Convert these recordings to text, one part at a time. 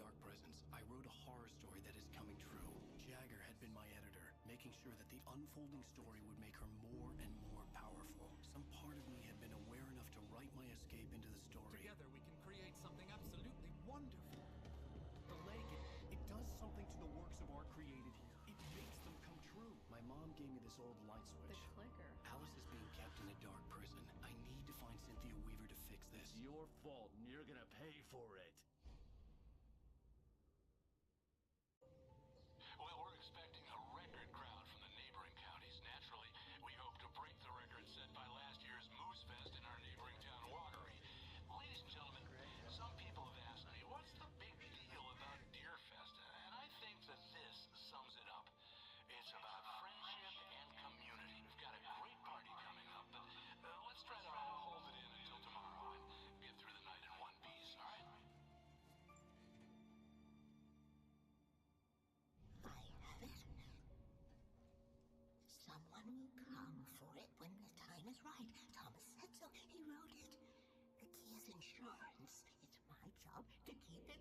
dark presence, I wrote a horror story that is coming true. Jagger had been my editor, making sure that the unfolding story would make her more and more powerful. Some part of me had been aware enough to write my escape into the story. Together we can create something absolutely wonderful. The lake, it does something to the works of art created here. It makes them come true. My mom gave me this old light switch. The clicker. Alice is being kept in a dark prison. I need to find Cynthia Weaver to fix this. It's your fault, and you're gonna pay for it. Well, we're expecting a record crowd from the neighboring counties. Naturally, we hope to break the record set by last year's Moose Fest in our neighboring town, Watery. Ladies and gentlemen, some people have asked me, what's the big deal about Deer Fest? And I think that this sums it up. It's about friendship and community. We've got a great party coming up, but let's try to hold it in until tomorrow and get through the night in one piece, all right? I have it. Someone will come for it when the time is right. Thomas said so. He wrote it. The key is insurance. It's my job to keep it safe.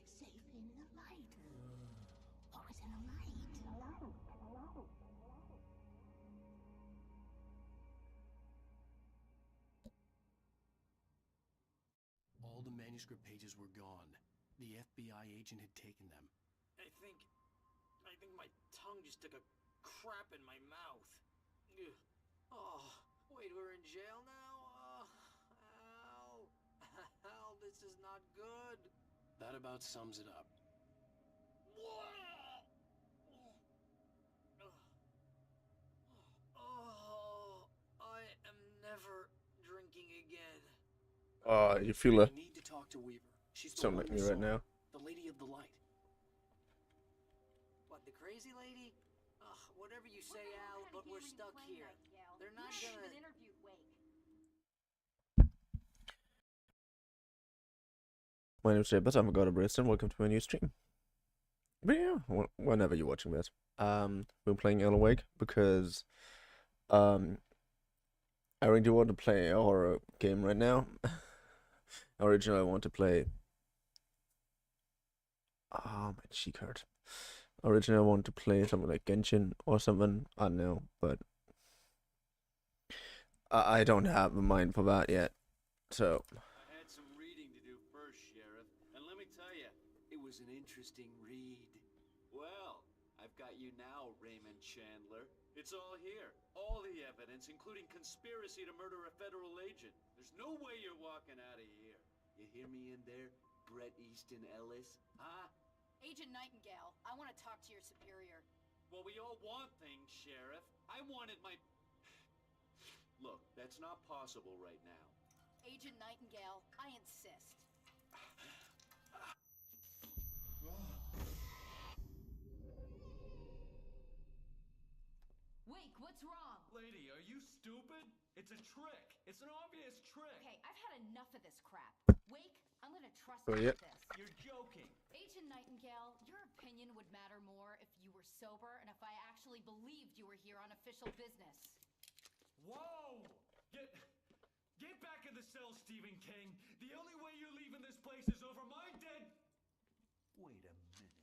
Safe in the light. Or is in the light? Hello. All the manuscript pages were gone. The FBI agent had taken them. I think my tongue just took a crap in my mouth. Ugh. Oh, wait, we're in jail now? Al, this is not good. That about sums it up. Oh, I am never drinking again. You feel I need to talk to Weaver. She's the something one like me we right saw. now. The Lady of the Light. What, the crazy lady? Ugh, whatever you say, Al, but we're stuck here. They're not gonna... interviewed Wake. My name is Jay, I'm a god of Barista, and welcome to my new stream. But yeah, whenever you're watching this, we're playing Alan Wake because I really want to play a horror game right now. Originally, I want to play. Ah, my cheek hurt. Originally, I want to play something like Genshin or something. I don't know, but I don't have a mind for that yet. So. I had some reading to do first, Sheriff, and let me tell you, it was an interesting read. Well, I've got you now, Raymond Chandler. It's all here. All the evidence, including conspiracy to murder a federal agent. There's no way you're walking out of here. You hear me in there, Bret Easton Ellis? Huh? Agent Nightingale, I want to talk to your superior. Well, we all want things, Sheriff. I wanted my... Look, that's not possible right now. Agent Nightingale, I insist. Wake, what's wrong? Lady, are you stupid? It's a trick. It's an obvious trick. Okay, I've had enough of this crap. Wake, I'm gonna trust Oh, you yeah. with this. You're joking. Agent Nightingale, your opinion would matter more if you were sober and if I actually believed you were here on official business. Whoa! Get back in the cell, Stephen King. The only way you're leaving this place is over my dead... Wait a minute.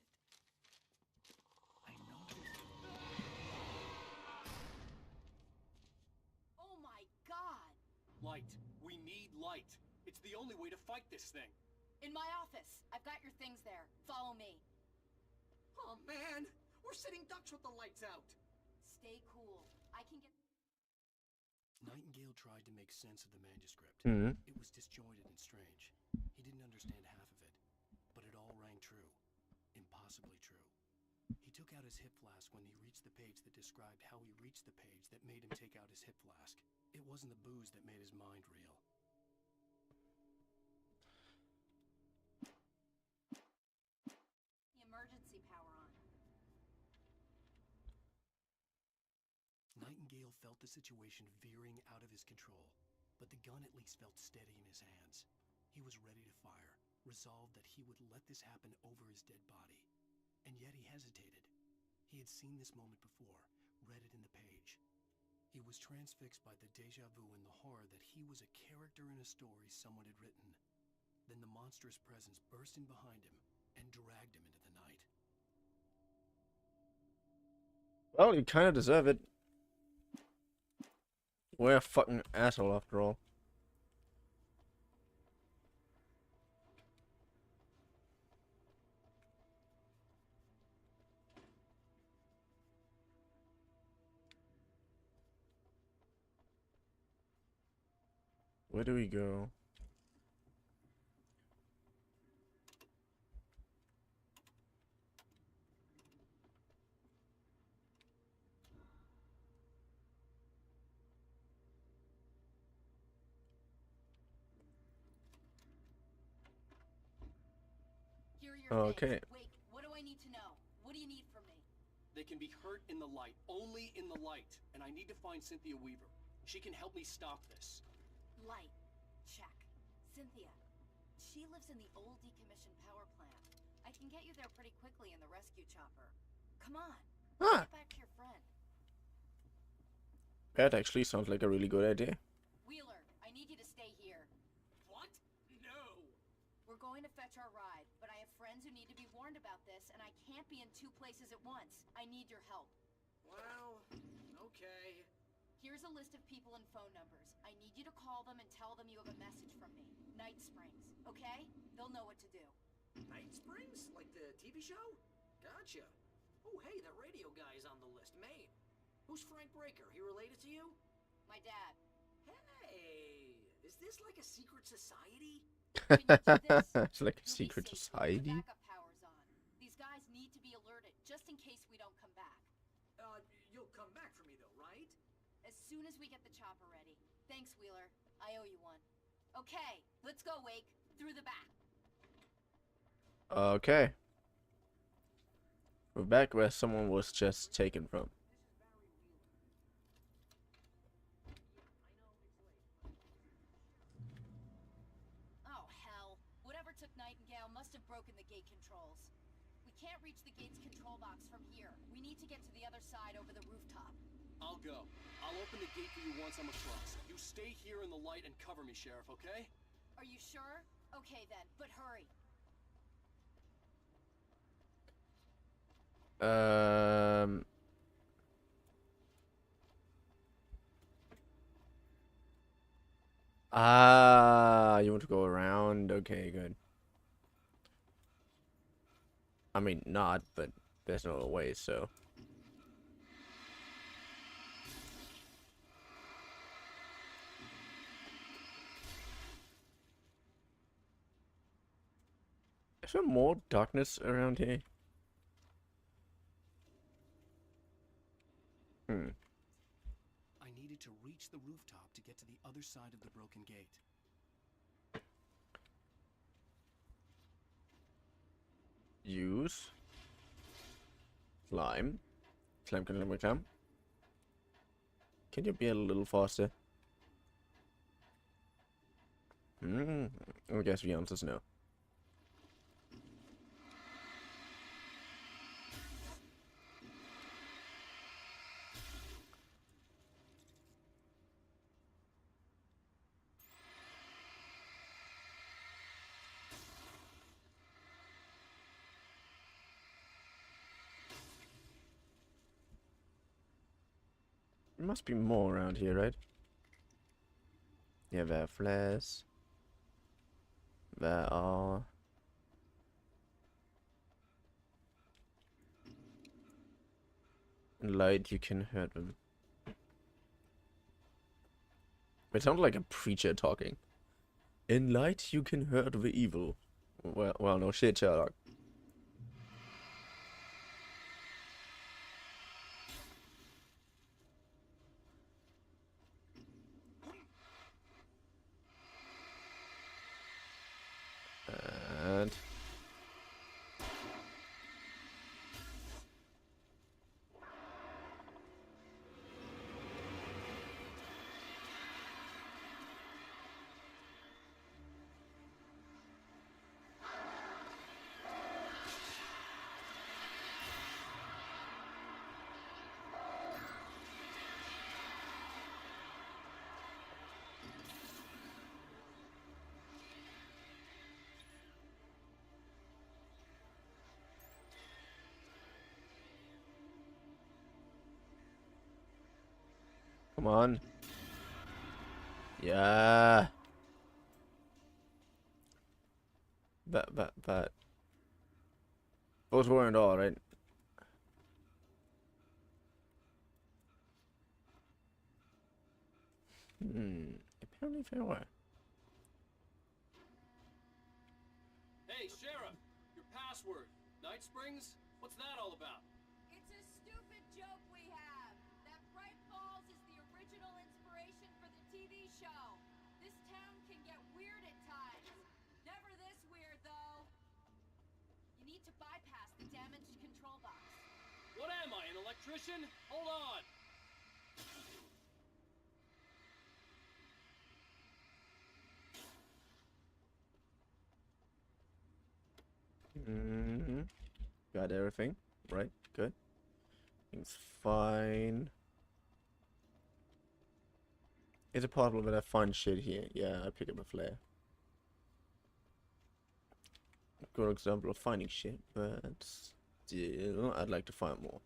I know this... Oh my god! Light. We need light. It's the only way to fight this thing. In my office. I've got your things there. Follow me. Oh, man! We're sitting ducks with the lights out! Stay cool. I can get... Nightingale tried to make sense of the manuscript. Mhm. It was disjointed and strange. He didn't understand half of it, but it all rang true. Impossibly true. He took out his hip flask when he reached the page that described how he reached the page that made him take out his hip flask. It wasn't the booze that made his mind real. the emergency power on. Nightingale felt the situation veering out of his control, but the gun at least felt steady in his hands. He was ready to fire, resolved that he would let this happen over his dead body. And yet he hesitated. He had seen this moment before, read it in the page. He was transfixed by the déjà vu and the horror that he was a character in a story someone had written. Then the monstrous presence burst in behind him, and dragged him into the night. Well, you kind of deserve it. We're a fucking asshole after all. Where do we go? Here are your Okay. things. Wait, what do I need to know? What do you need from me? They can be hurt in the light, only in the light. And I need to find Cynthia Weaver. She can help me stop this. Light. Check. Cynthia. She lives in the old decommissioned power plant. I can get you there pretty quickly in the rescue chopper. Come on. Ah, Get back to your friend. that actually sounds like a really good idea. Wheeler, I need you to stay here. What? No. We're going to fetch our ride, but I have friends who need to be warned about this, and I can't be in two places at once. I need your help. Well, okay. Here's a list of people and phone numbers. I need you to call them and tell them you have a message from me. Night Springs, okay? They'll know what to do. Night Springs? Like the TV show? Gotcha. Oh, hey, that radio guy's on the list. Maine. Who's Frank Breaker? He related to you? My dad. Hey, is this like a secret society? Can you do this? It's like a You'll be secret safe with society. The backup power's on. These guys need to be alerted, just in case we don't come back. You'll come back for me though, right? As soon as we get the chopper ready. Thanks, Wheeler. I owe you one. Okay, let's go, Wake. Through the back. Okay. We're back where someone was just taken from. Oh, hell. Whatever took Nightingale must have broken the gate controls. We can't reach the gate's control box from here. We need to get to the other side over the rooftop. I'll go. I'll open the gate for you once I'm across. You stay here in the light and cover me, Sheriff, okay? Are you sure? Okay then, but hurry. Ah, you want to go around? Okay, good. I mean, not, but there's no other way, so. Is there more darkness around here? I needed to reach the rooftop to get to the other side of the broken gate. Use. Climb. Climb. Can you be a little faster? I guess the answer is no. There must be more around here, right? Yeah, there are flares. There are... In light, you can hear them. It sounds like a preacher talking. In light, you can hurt the evil. Well, no shit, Sherlock. And... Come on. Yeah. But. Both weren't all right. Apparently they were. Hey, Sheriff! Your password. Night Springs? What's that all about? It's a stupid joke we have. That Bright Falls is the original inspiration for the TV show. This town can get weird at times. Never this weird, though. You need to bypass the damaged control box. What am I, an electrician? Hold on! Got everything. Right, good. Things fine. Is it possible that I find shit here? Yeah, I pick up a flare. Good example of finding shit, but still, I'd like to find more.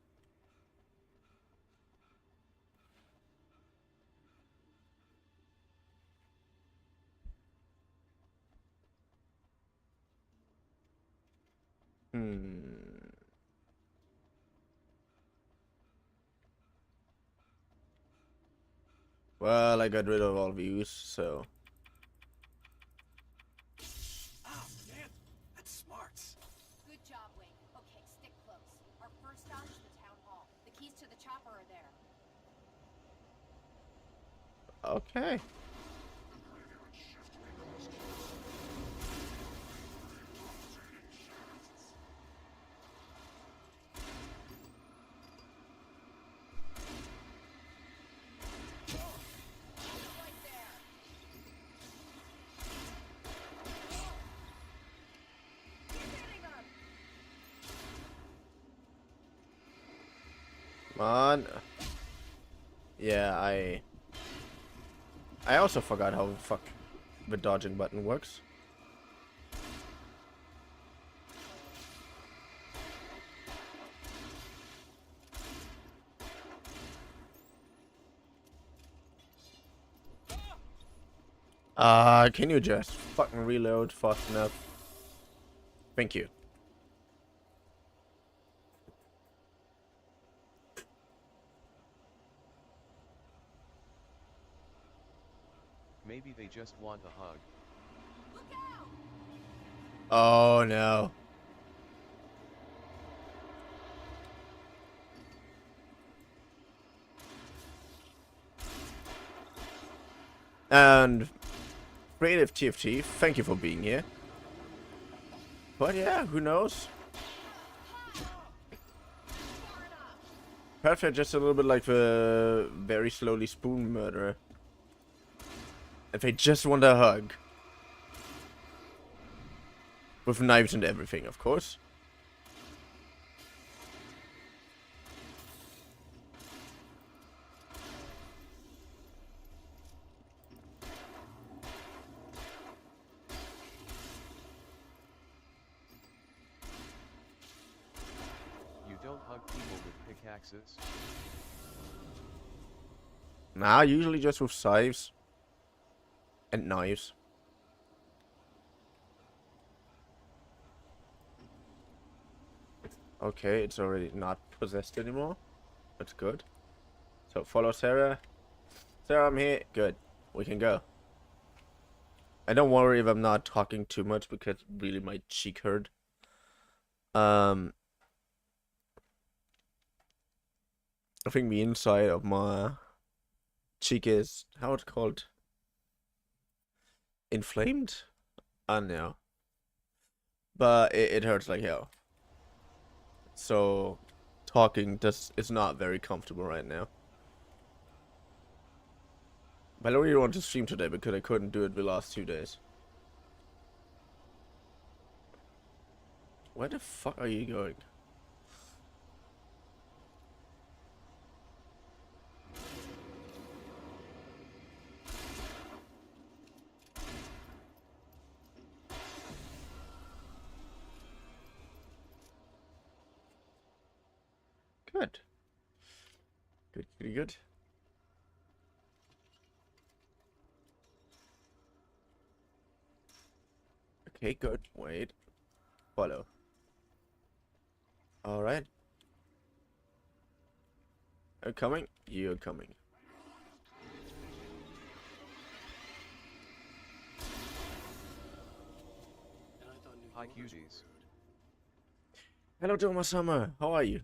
Well, I got rid of all views, so. Oh, man, that's smart. Good job, Wing. Okay, stick close. Our first stop is the town hall. The keys to the chopper are there. Okay. Right there. Keep hitting her. Come on. Yeah, I also forgot how the dodging button works. Can you just fucking reload fast enough? Thank you. Maybe they just want a hug. Look out! Oh no. And Creative TFT, thank you for being here. But yeah, who knows? Perhaps they're just a little bit like the very slowly spoon murderer. If they just want a hug. With knives and everything, of course. You don't hug people with pickaxes? Nah, usually just with scythes. And knives. Okay, it's already not possessed anymore. That's good. So follow Sarah. Sarah, I'm here. Good. We can go. And don't worry if I'm not talking too much because really my cheek hurt. I think the inside of my cheek is, how it's called? Inflamed? I don't know. But it hurts like hell. So talking just is not very comfortable right now. But I really want to stream today because I couldn't do it the last 2 days. Where the fuck are you going? Good. Good, good, good. Okay, good. Wait. Follow. Alright. I'm coming. You're coming. And I thought New Hi Yorkers were cuties. rude. Hello, Thomas Summer. How are you?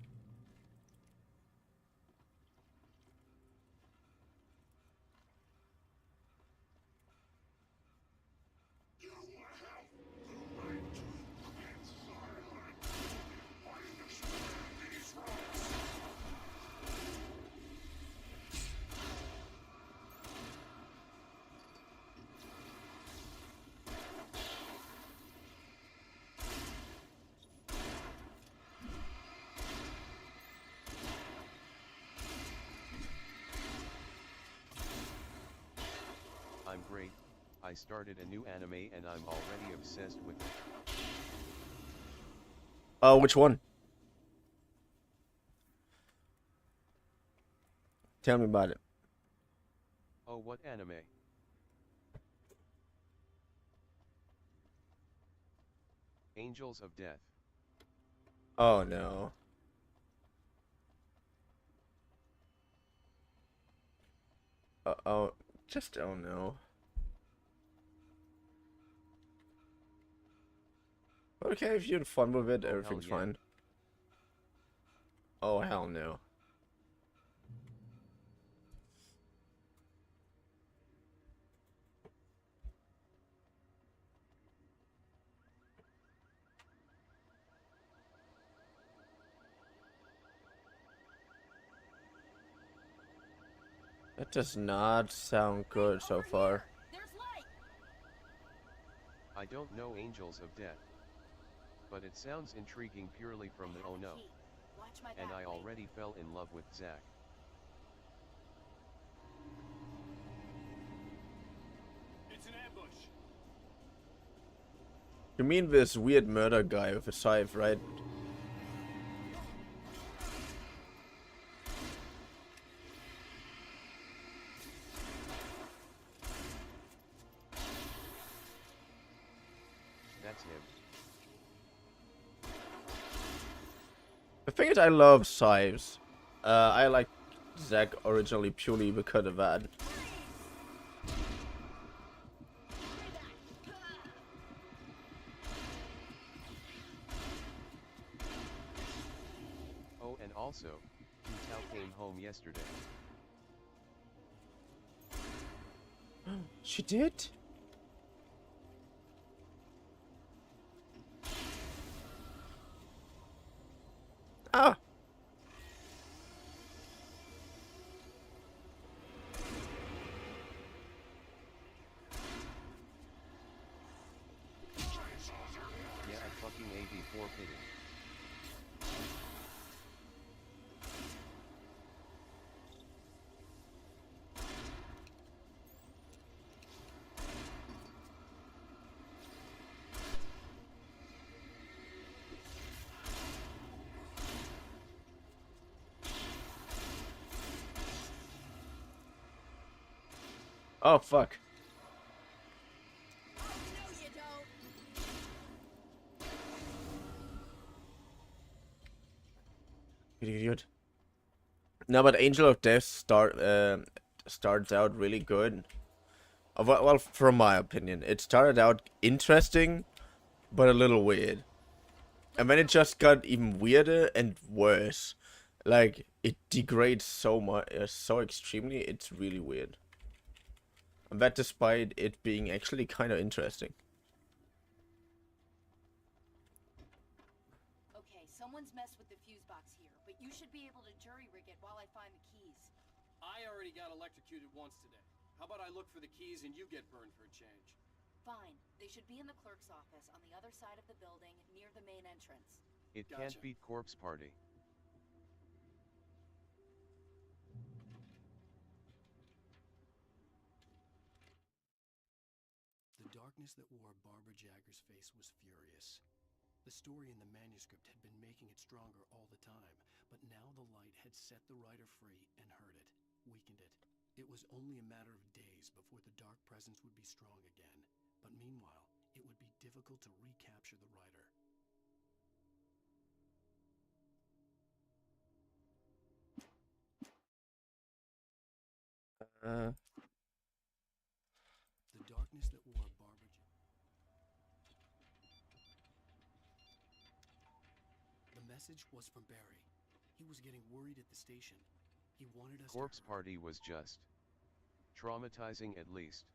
I'm great. I started a new anime and I'm already obsessed with it. Which one? Tell me about it. Oh, what anime? Angels of Death. Oh no. Oh, just oh no. Okay, if you had fun with it, Oh, hell everything's yeah. fine. Oh hell no. That does not sound good so far. There's light. I don't know Angels of Death. But it sounds intriguing purely from the oh no. Watch my And back, I Lee. already fell in love with Zack. It's an ambush. You mean this weird murder guy with a scythe, right? That's him. The thing is, I love scythes. I like Zack originally purely because of that. Oh, and also, Tao came home yesterday. She did? Ah! Yeah, I fucking AD4 pity. Oh, fuck. Oh, no, you don't. Good. No, but Angel of Death starts out really good. Well, from my opinion, it started out interesting, but a little weird. And then it just got even weirder and worse. Like, it degrades so much, so extremely, it's really weird. And that despite it being actually kind of interesting. Okay, someone's messed with the fuse box here, but you should be able to jury rig it while I find the keys. I already got electrocuted once today. How about I look for the keys and you get burned for a change? Fine. They should be in the clerk's office on the other side of the building, near the main entrance. It Gotcha. can't beat Corpse Party. The darkness that wore Barbara Jagger's face was furious. The story in the manuscript had been making it stronger all the time, but now the light had set the writer free and hurt it, weakened it. It was only a matter of days before the dark presence would be strong again. But meanwhile, it would be difficult to recapture the writer. The darkness that wore Barbara. The message was from Barry. He was getting worried at the station. He wanted us Corpse to Party was just traumatizing at least.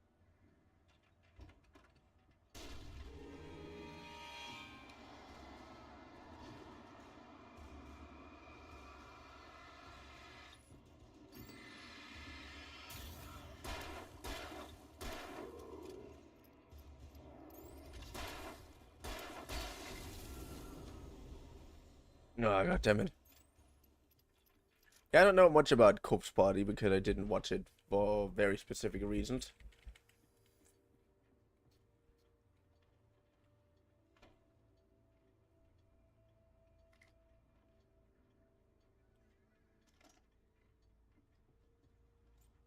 No, god damn it. Yeah, I don't know much about Corpse Party because I didn't watch it for very specific reasons.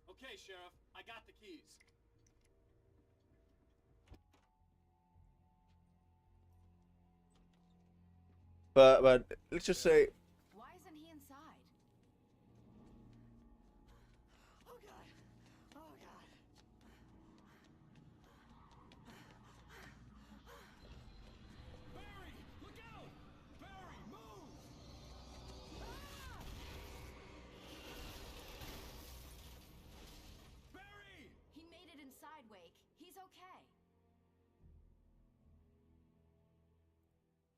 Okay, Sheriff, I got the keys. But let's just say Why isn't he inside? Oh god. Oh god. Barry, look out! Barry, move! Barry! He made it inside, Wake. He's okay.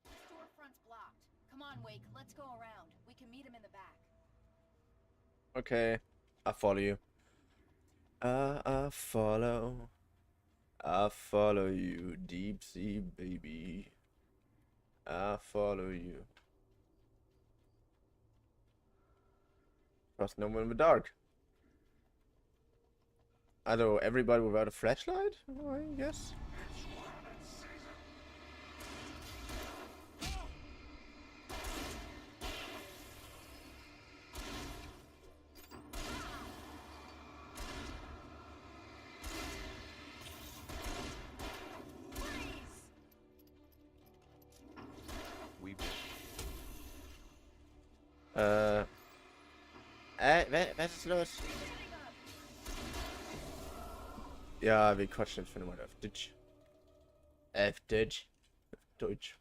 The storefront's blocked. Come on, Wake. Let's go around. We can meet him in the back. okay, I follow you. I follow. I follow you, deep sea baby. I follow you. Trust no one in the dark. Although everybody without a flashlight, I guess. We Was ist los? Ja, wir quatschen jetzt für eine Weile auf Deutsch. Auf Deutsch. Deutsch.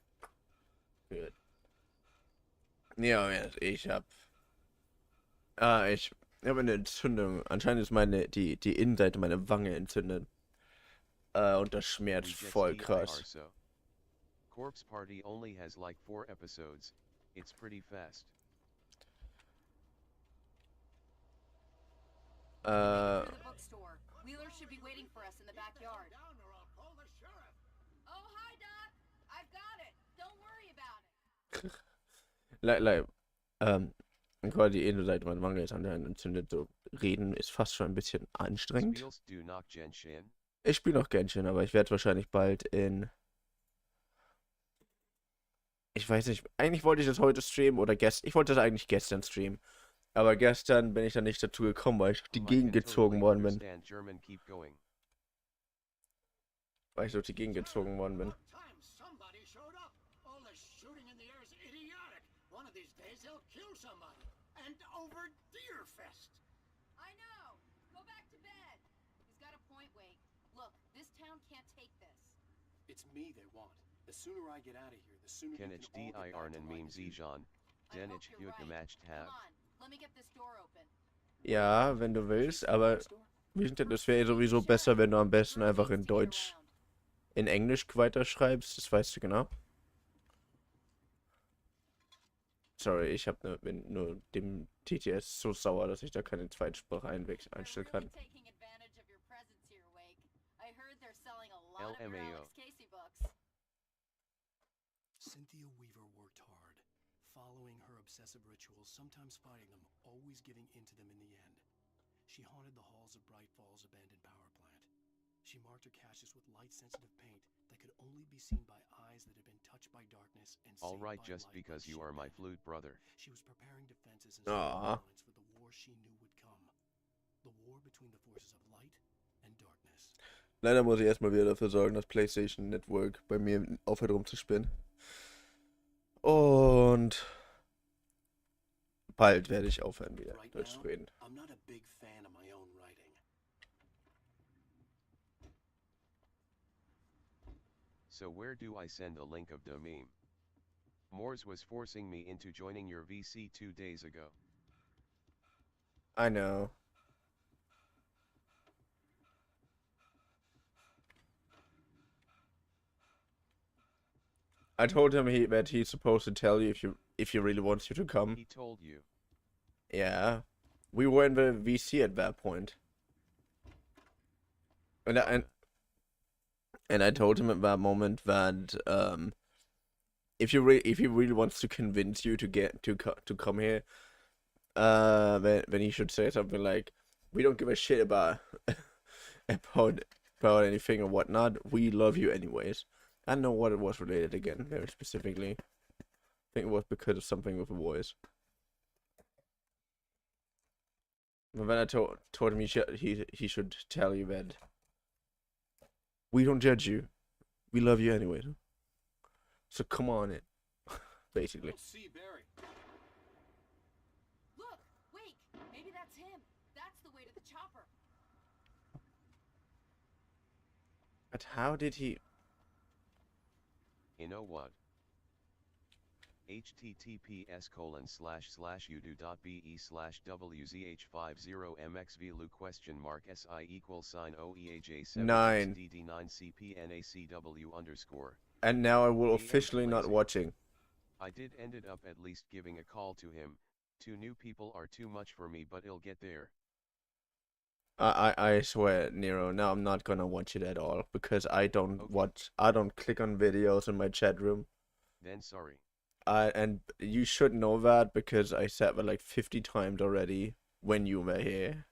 Gut. Ja, ich hab eine Entzündung. Anscheinend ist die Innenseite meiner Wange entzündet. Und das schmerzt voll krass. So. Corpse Party only has like 4 episodes. It's pretty fast. To the bookstore. Wheeler should be waiting for us in the backyard. Oh, hi, Doc. I've got it. Don't worry about it. Gerade die Innenseite meiner Wange ist anscheinend entzündet. So reden ist fast schon ein bisschen anstrengend. Ich spiele noch Genshin, aber ich werde wahrscheinlich bald in... Ich weiß nicht, eigentlich wollte ich das heute streamen oder gestern. Ich wollte das eigentlich gestern streamen. Aber gestern bin ich dann nicht dazu gekommen, weil ich durch die Gegend gezogen worden bin. Weil ich durch die Gegend gezogen worden bin. I know. Go back to bed. He's got a point, Wake. Look, this town can't take this. It's me they want. The sooner I get out of here, the sooner Can we ich can all die get back to Arnen life memes as usual. Ijan, den ich gut gemacht habe. Come on. Let me get this door open. Ja, wenn du willst, aber das wäre sowieso besser, wenn du am besten einfach in Deutsch, in Englisch weiterschreibst, das weißt du genau. Sorry, ich bin nur dem TTS so sauer, dass ich da keine Zweitsprache einstellen kann. LMAO. Cynthia Weaver worked hard, following her obsessive rituals, sometimes fighting them, always giving in to them in the end. She haunted the halls of Bright Falls abandoned power plant. She marked her caches with light-sensitive paint that could only be seen by eyes that had been touched by darkness and All saved right, by just light because when you she are my abandoned. flute brother. She was preparing defenses and Aww. lines for the war she knew would come. The war between the forces of light and darkness. Leider muss ich erstmal wieder dafür sorgen, dass PlayStation Network bei mir aufhört rumzuspinnen. Und bald werde ich aufhören wieder Right Deutsch zu now, reden. I'm not a big fan of my own writing. So where do I send a link of the meme? Moors was forcing me into joining your VC 2 days ago. I know. I told him that he's supposed to tell you if he really wants you to come. He told you. Yeah, we were in the VC at that point, and I told him at that moment that if he really wants to convince you to come here, then he should say something like, "We don't give a shit about about anything or whatnot. We love you anyways." I don't know what it was related again, very specifically. I think it was because of something with the voice. But then I told him he should tell you that we don't judge you. We love you anyway. So come on in, basically. See Barry. Look, wait, maybe that's him. That's the way to the chopper. But how did he... You know what? https://udo.be/wzi50mxvlu?SI=sign/oej7dd9cpnacw_. And now I will officially not watching. I did ended up at least giving a call to him. 2 new people are too much for me, but it'll get there. I swear, Nero, now I'm not gonna watch it at all because I don't I don't click on videos in my chat room. Then sorry. And you should know that because I said that like 50 times already when you were here.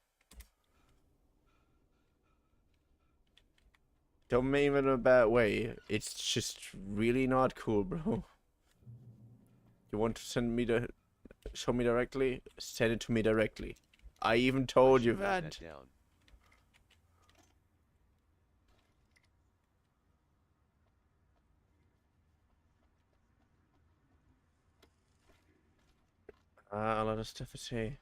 Don't mean it in a bad way. It's just really not cool, bro. You want to send me show me directly? Send it to me directly. I even told you that. A lot of stuff to say.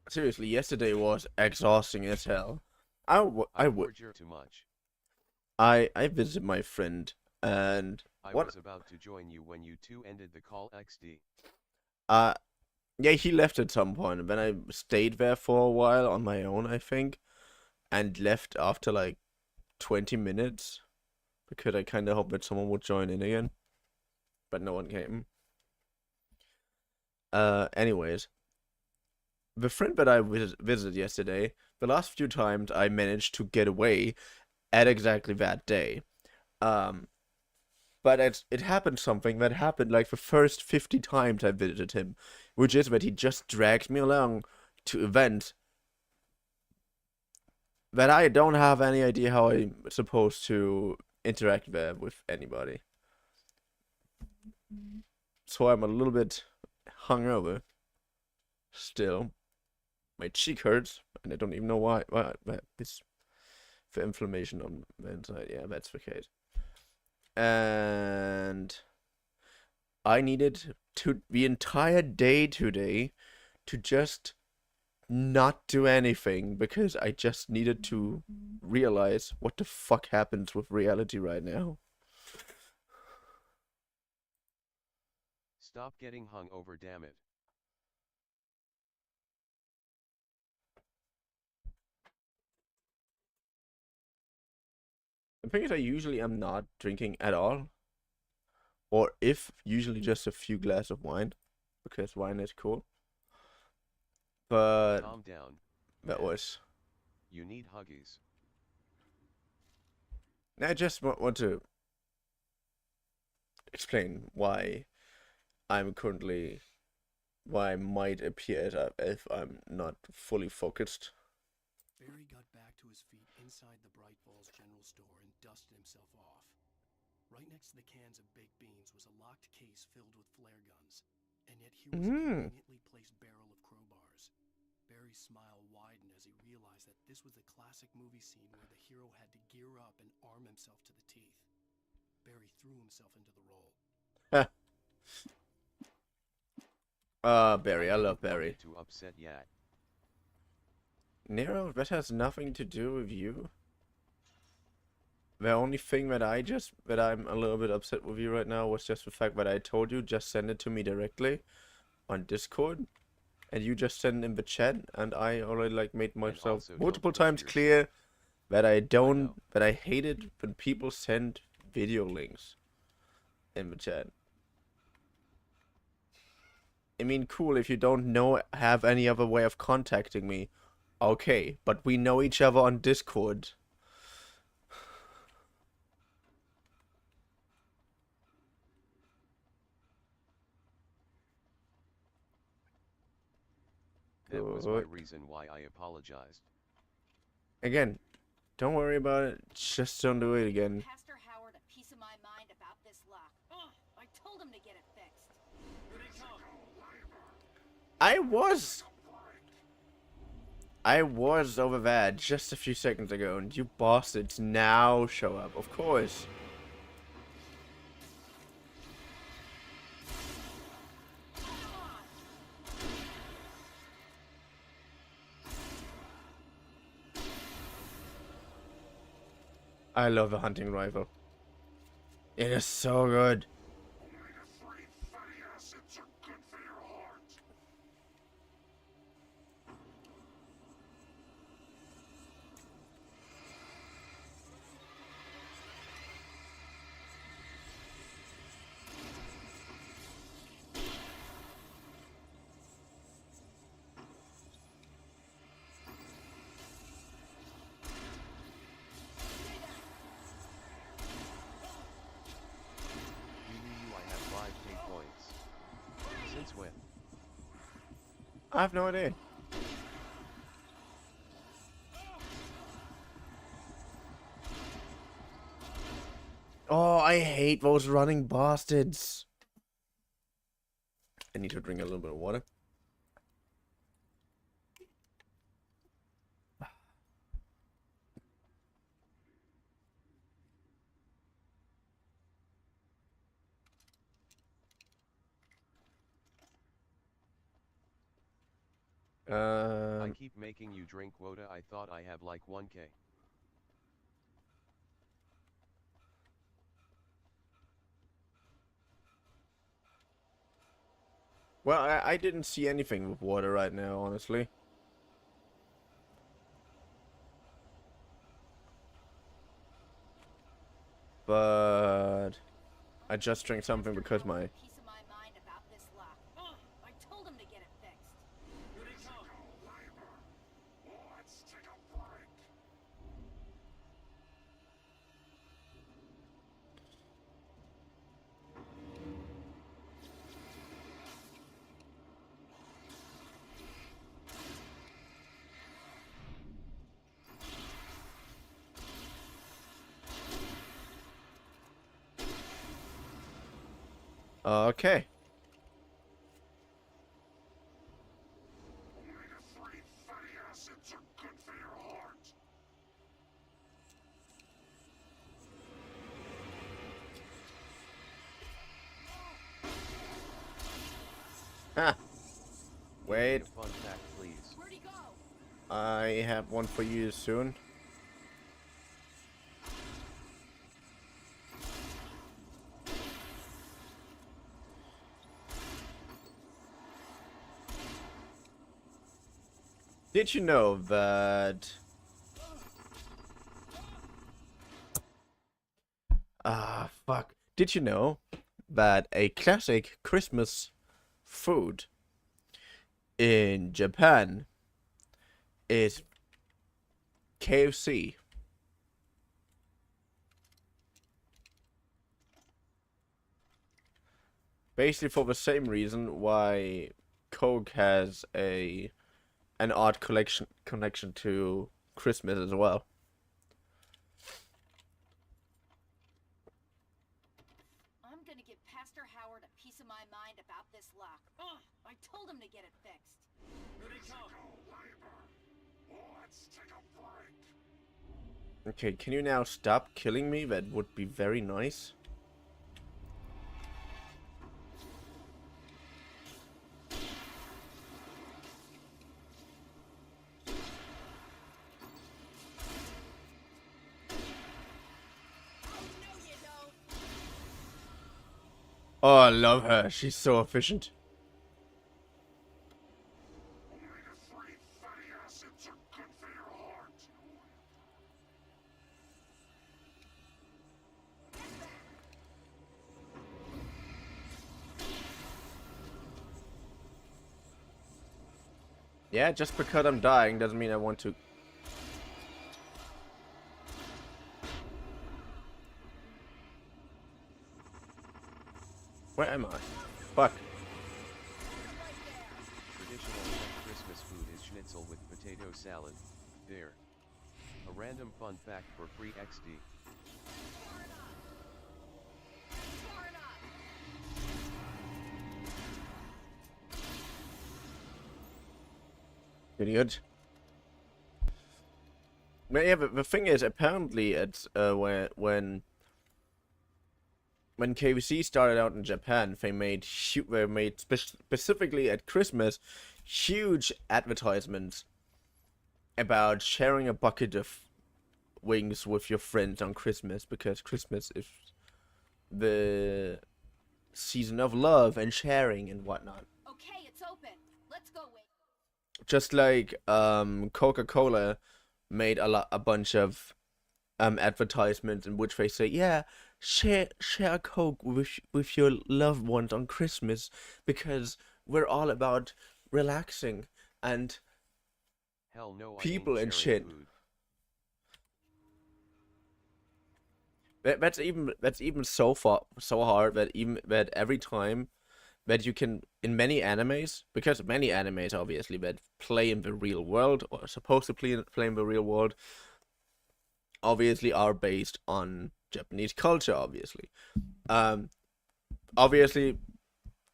Seriously, yesterday was exhausting as hell. I visited my friend and I was about to join you when you two ended the call XD. Yeah, he left at some point, and then I stayed there for a while on my own, I think, and left after like 20 minutes because I kind of hoped that someone would join in again, but no one came. Anyways, the friend that I visited yesterday, the last few times I managed to get away at exactly that day. But it happened something that happened like the first 50 times I visited him, which is that he just drags me along to events that I don't have any idea how I'm supposed to interact there with anybody. So I'm a little bit hungover still. My cheek hurts, and I don't even know why. It's the inflammation on the inside. Yeah, that's the case. And I needed the entire day today to just not do anything because I just needed to realize what the fuck happens with reality right now. Stop getting hungover, damn it. The thing is, I usually am not drinking at all. Or if, usually just a few glasses of wine. Because wine is cool. But calm down. That was... You need huggies. I just want to explain why I'm currently... Why I might appear as if I'm not fully focused. Barry got back to his feet inside the Bright Falls General Store and dusted himself off. Right next to the cans of baked beans was a locked case filled with flare guns, and yet here was a conveniently placed barrel of crowbars. Barry Barry's smile widened as he realized that this was the classic movie scene where the hero had to gear up and arm himself to the teeth. Barry threw himself into the role. Barry, I love Barry. To upset yet. Nero, that has nothing to do with you. The only thing that I'm a little bit upset with you right now was just the fact that I told you just send it to me directly on Discord, and you just send in the chat, and I already like made myself multiple times clear that I hate it when people send video links in the chat. I mean, cool, if you don't have any other way of contacting me, okay, but we know each other on Discord. That was my reason why I apologized. Again, don't worry about it. Just don't do it again. Pastor Howard a piece of my mind about this lock. I told him to get it fixed. I was over there just a few seconds ago, and you bastards now show up. Of course. I love the hunting rifle. It is so good. I have no idea. Oh, I hate those running bastards. I need to drink a little bit of water. I keep making you drink Woda. I thought I have like 1K. Well, I didn't see anything with water right now, honestly. But I just drank something because my... Okay. Ah. Wait. Fun fact, please. Where'd he go? I have one for you soon. Did you know that... fuck. Did you know that a classic Christmas food in Japan is KFC? Basically for the same reason why Coke has an odd connection to Christmas as well. I'm gonna give Pastor Howard a piece of my mind about this lock. I told him to get it fixed. Okay, can you now stop killing me? That would be very nice. Oh, I love her. She's so efficient. Yeah, just because I'm dying doesn't mean I want to. Where am I? Fuck. Traditional Czech Christmas food is schnitzel with potato salad. There. A random fun fact for free XD. Idiot. But yeah, the thing is, apparently, it's when KFC started out in Japan, they made specifically at Christmas huge advertisements about sharing a bucket of wings with your friends on Christmas, because Christmas is the season of love and sharing and whatnot. Okay, it's open. Let's go, Wade. Just like Coca-Cola made a bunch of advertisements in which they say, yeah, share a Coke with your loved ones on Christmas, because we're all about relaxing and Hell no, people I ain't and sharing shit. food. That's even so hard that every time that you can, in many animes, because many animes obviously that play in the real world or are supposed to play in the real world, obviously are based on Japanese culture. Obviously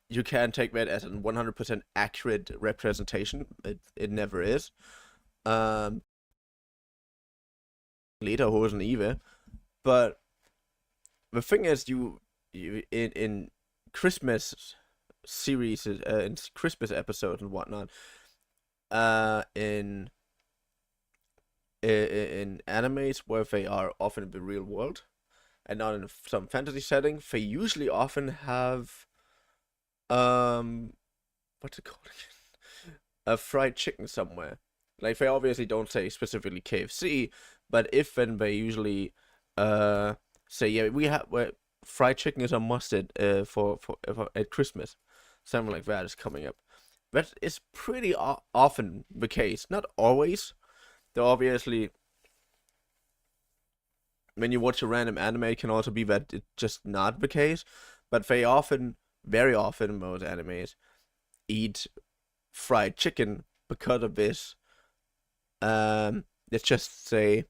you can't take that as a 100% accurate representation. It never is. Lederhosen Eve, but the thing is, you in Christmas series, in Christmas episodes and whatnot, in animes where they are often in the real world and not in some fantasy setting, they usually often have what's it called again? A fried chicken somewhere. Like, they obviously don't say specifically KFC, but if then they usually say, yeah, we have fried chicken is a must for at Christmas. Something like that is coming up. That is pretty often the case. Not always. Though obviously, when you watch a random anime, it can also be that it's just not the case. But they often, very often, most animes eat fried chicken because of this. Let's just say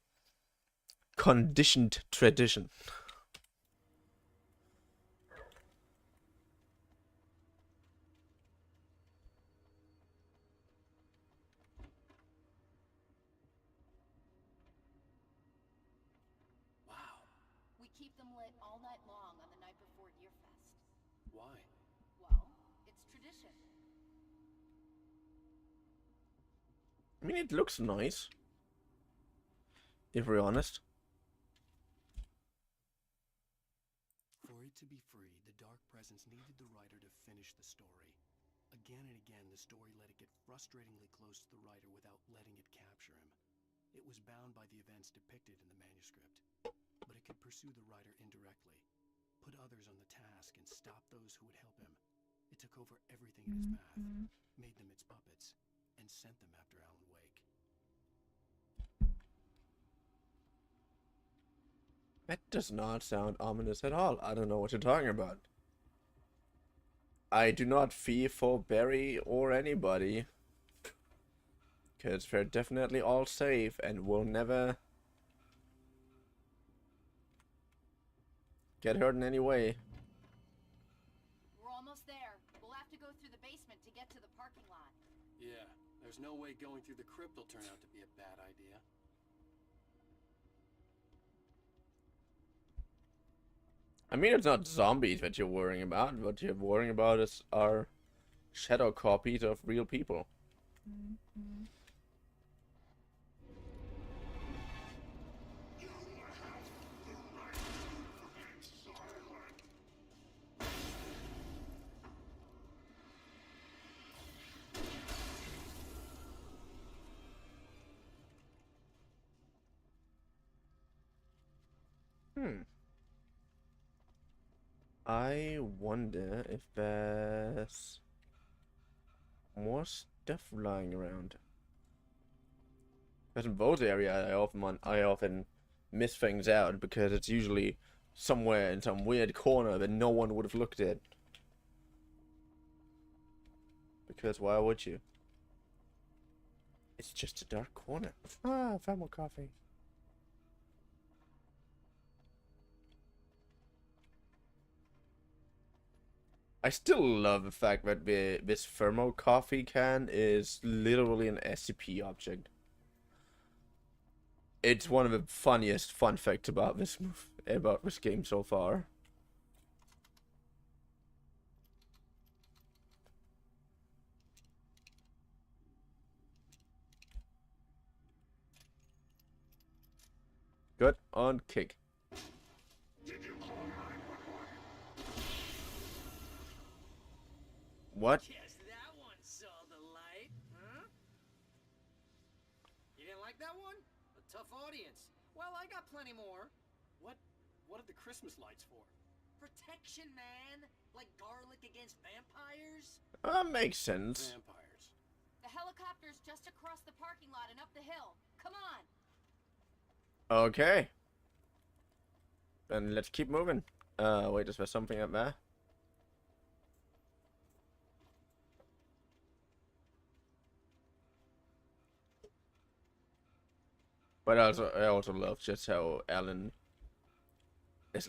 conditioned tradition. Wow. We keep them lit all night long on the night before Deerfest. Why? Well, it's tradition. I mean, it looks nice, if we're honest. For it to be free, the Dark Presence needed the writer to finish the story. Again and again, the story let it get frustratingly close to the writer without letting it capture him. It was bound by the events depicted in the manuscript, but it could pursue the writer indirectly, put others on the task, and stop those who would help him. It took over everything in its path, made them its puppets, and sent them after Alan Wake. That does not sound ominous at all. I don't know what you're talking about. I do not fear for Barry or anybody, because they're definitely all safe and will never get hurt in any way. We're almost there. We'll have to go through the basement to get to the parking lot. Yeah, There's no way going through the crypt will turn out to be a bad idea. I mean, it's not zombies that you're worrying about. What you're worrying about is our shadow copies of real people. I wonder if there's more stuff lying around. Because in both areas, I often miss things out because it's usually somewhere in some weird corner that no one would have looked at. Because why would you? It's just a dark corner. Ah, I found more coffee. I still love the fact that this thermo coffee can is literally an SCP object. It's one of the funniest fun facts about this game so far. Good on kick. What? Guess that one saw the light, huh? You didn't like that one? A tough audience. Well, I got plenty more. What are the Christmas lights for? Protection, man. Like garlic against vampires. Makes sense. Vampires. The helicopter's just across the parking lot and up the hill. Come on. Okay. Then let's keep moving. Wait, is there something up there? But I also love just how Alan is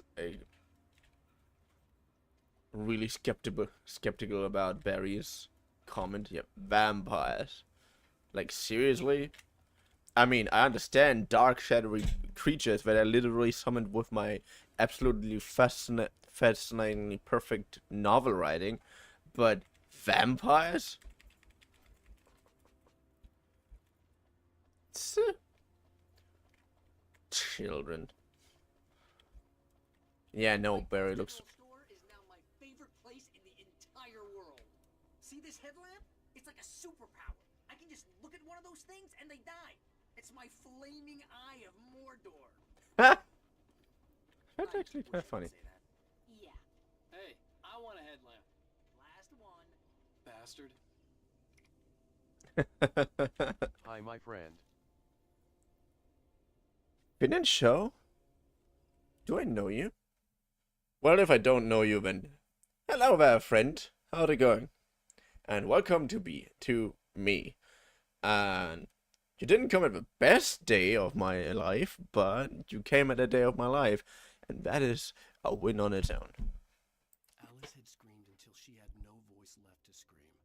really skeptical about Barry's comment. Yep, vampires. Like, seriously? I mean, I understand dark, shadowy creatures that are literally summoned with my absolutely fascinatingly perfect novel writing, but vampires? Children. Yeah, no, Barry looks... Store is now my favorite place in the entire world. See this headlamp? It's like a superpower. I can just look at one of those things and they die. It's my flaming eye of Mordor. That's actually kind of funny. Yeah. Hey, I want a headlamp. Last one. Bastard. Hi, my friend. Finish show? Do I know you? Well, if I don't know you, then hello there, friend. How's it going? And welcome to me. And you didn't come at the best day of my life, but you came at the day of my life, and that is a win on its own. Alice had screamed until she had no voice left to scream.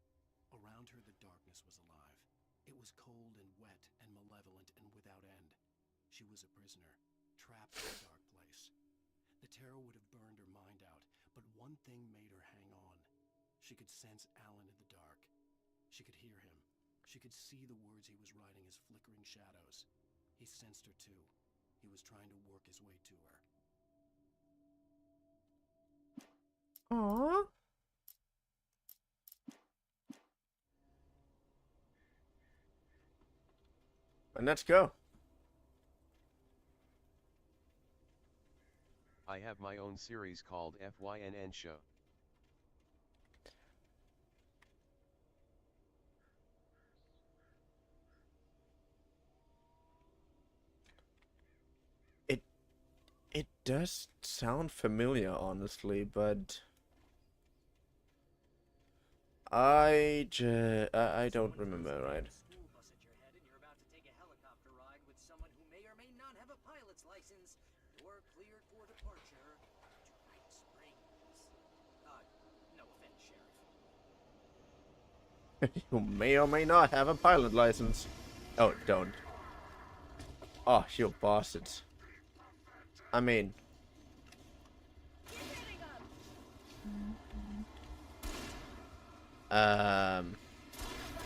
Around her, the darkness was alive. It was cold and wet and malevolent and without end. She was a prisoner, trapped in a dark place. The terror would have burned her mind out, but one thing made her hang on. She could sense Alan in the dark. She could hear him. She could see the words he was writing as flickering shadows. He sensed her too. He was trying to work his way to her. Aww. And let's go. I have my own series called FYNN Show. It does sound familiar, honestly, but I don't remember, right? School bus at your head and you're about to take a helicopter ride with someone who may or may not have a pilot's license. You're cleared for departure to Night Springs. No offense, Sheriff. You may or may not have a pilot license. Oh, don't. Oh, you bastards. I mean...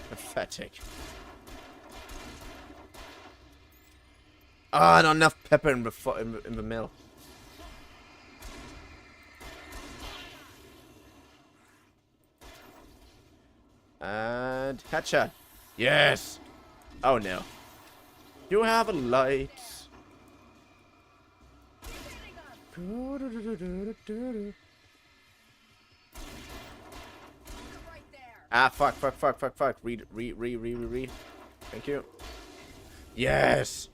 Pathetic. Ah, not enough pepper in the mill. And headshot. Yes. Oh no. You have a light. Ah, fuck. Read. Thank you. Yes.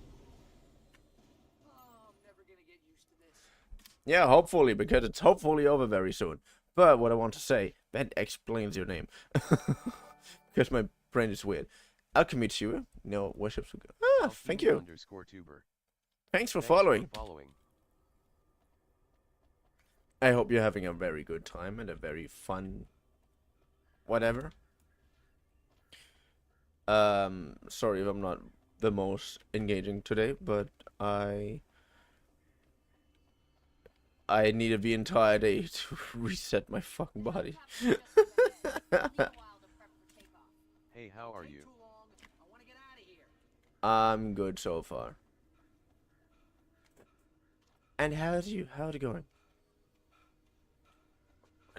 Yeah, hopefully, because it's hopefully over very soon. But what I want to say, that explains your name. Because my brain is weird. Alchemy Tuber. No, worships. Ah, thank you. _tuber. Thanks for Thanks following. for following. I hope you're having a very good time and a very fun whatever. Sorry if I'm not the most engaging today, but I needed the entire day to reset my fucking body. Hey, how are you? I'm good so far. And how's it going?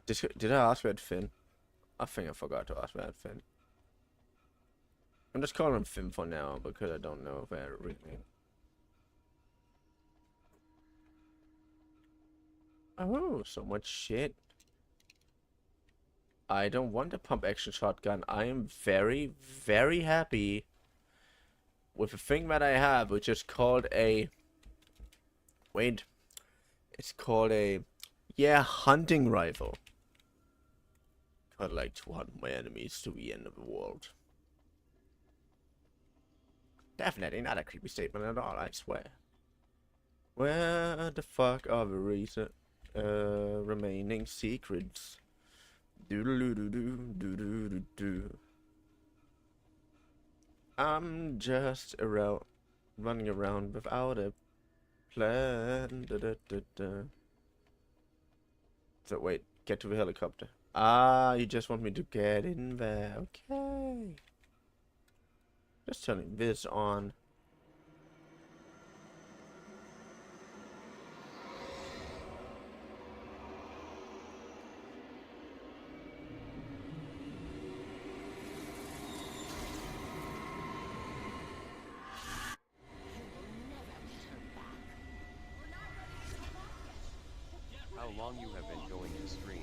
Did I ask about Finn? I think I forgot to ask about Finn. I'm just calling him Finn for now because I don't know if I really. Oh, so much shit. I don't want a pump action shotgun. I am very, very happy with the thing that I have, which is called a... Wait. It's called a... Yeah, hunting rifle. I'd like to hunt my enemies to the end of the world. Definitely not a creepy statement at all, I swear. Where the fuck are the remaining secrets? Do. I'm just running around without a plan. So wait, get to the helicopter. Ah, you just want me to get in there. Okay. Just turning this on. How long you have been going to stream?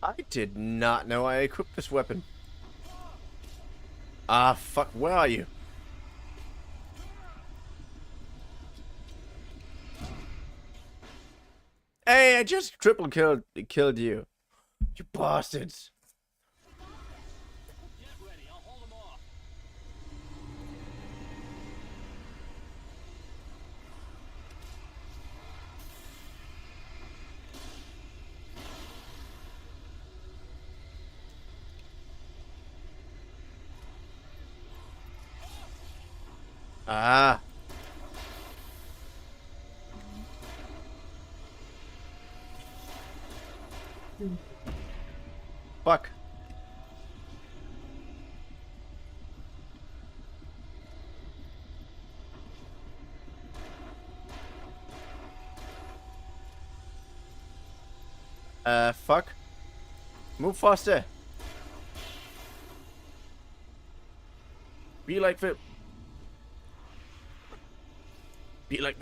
I did not know I equipped this weapon. Ah, fuck, where are you? Hey, I just triple killed you. You bastards. Ah. Fuck. Fuck. Move faster. Be like the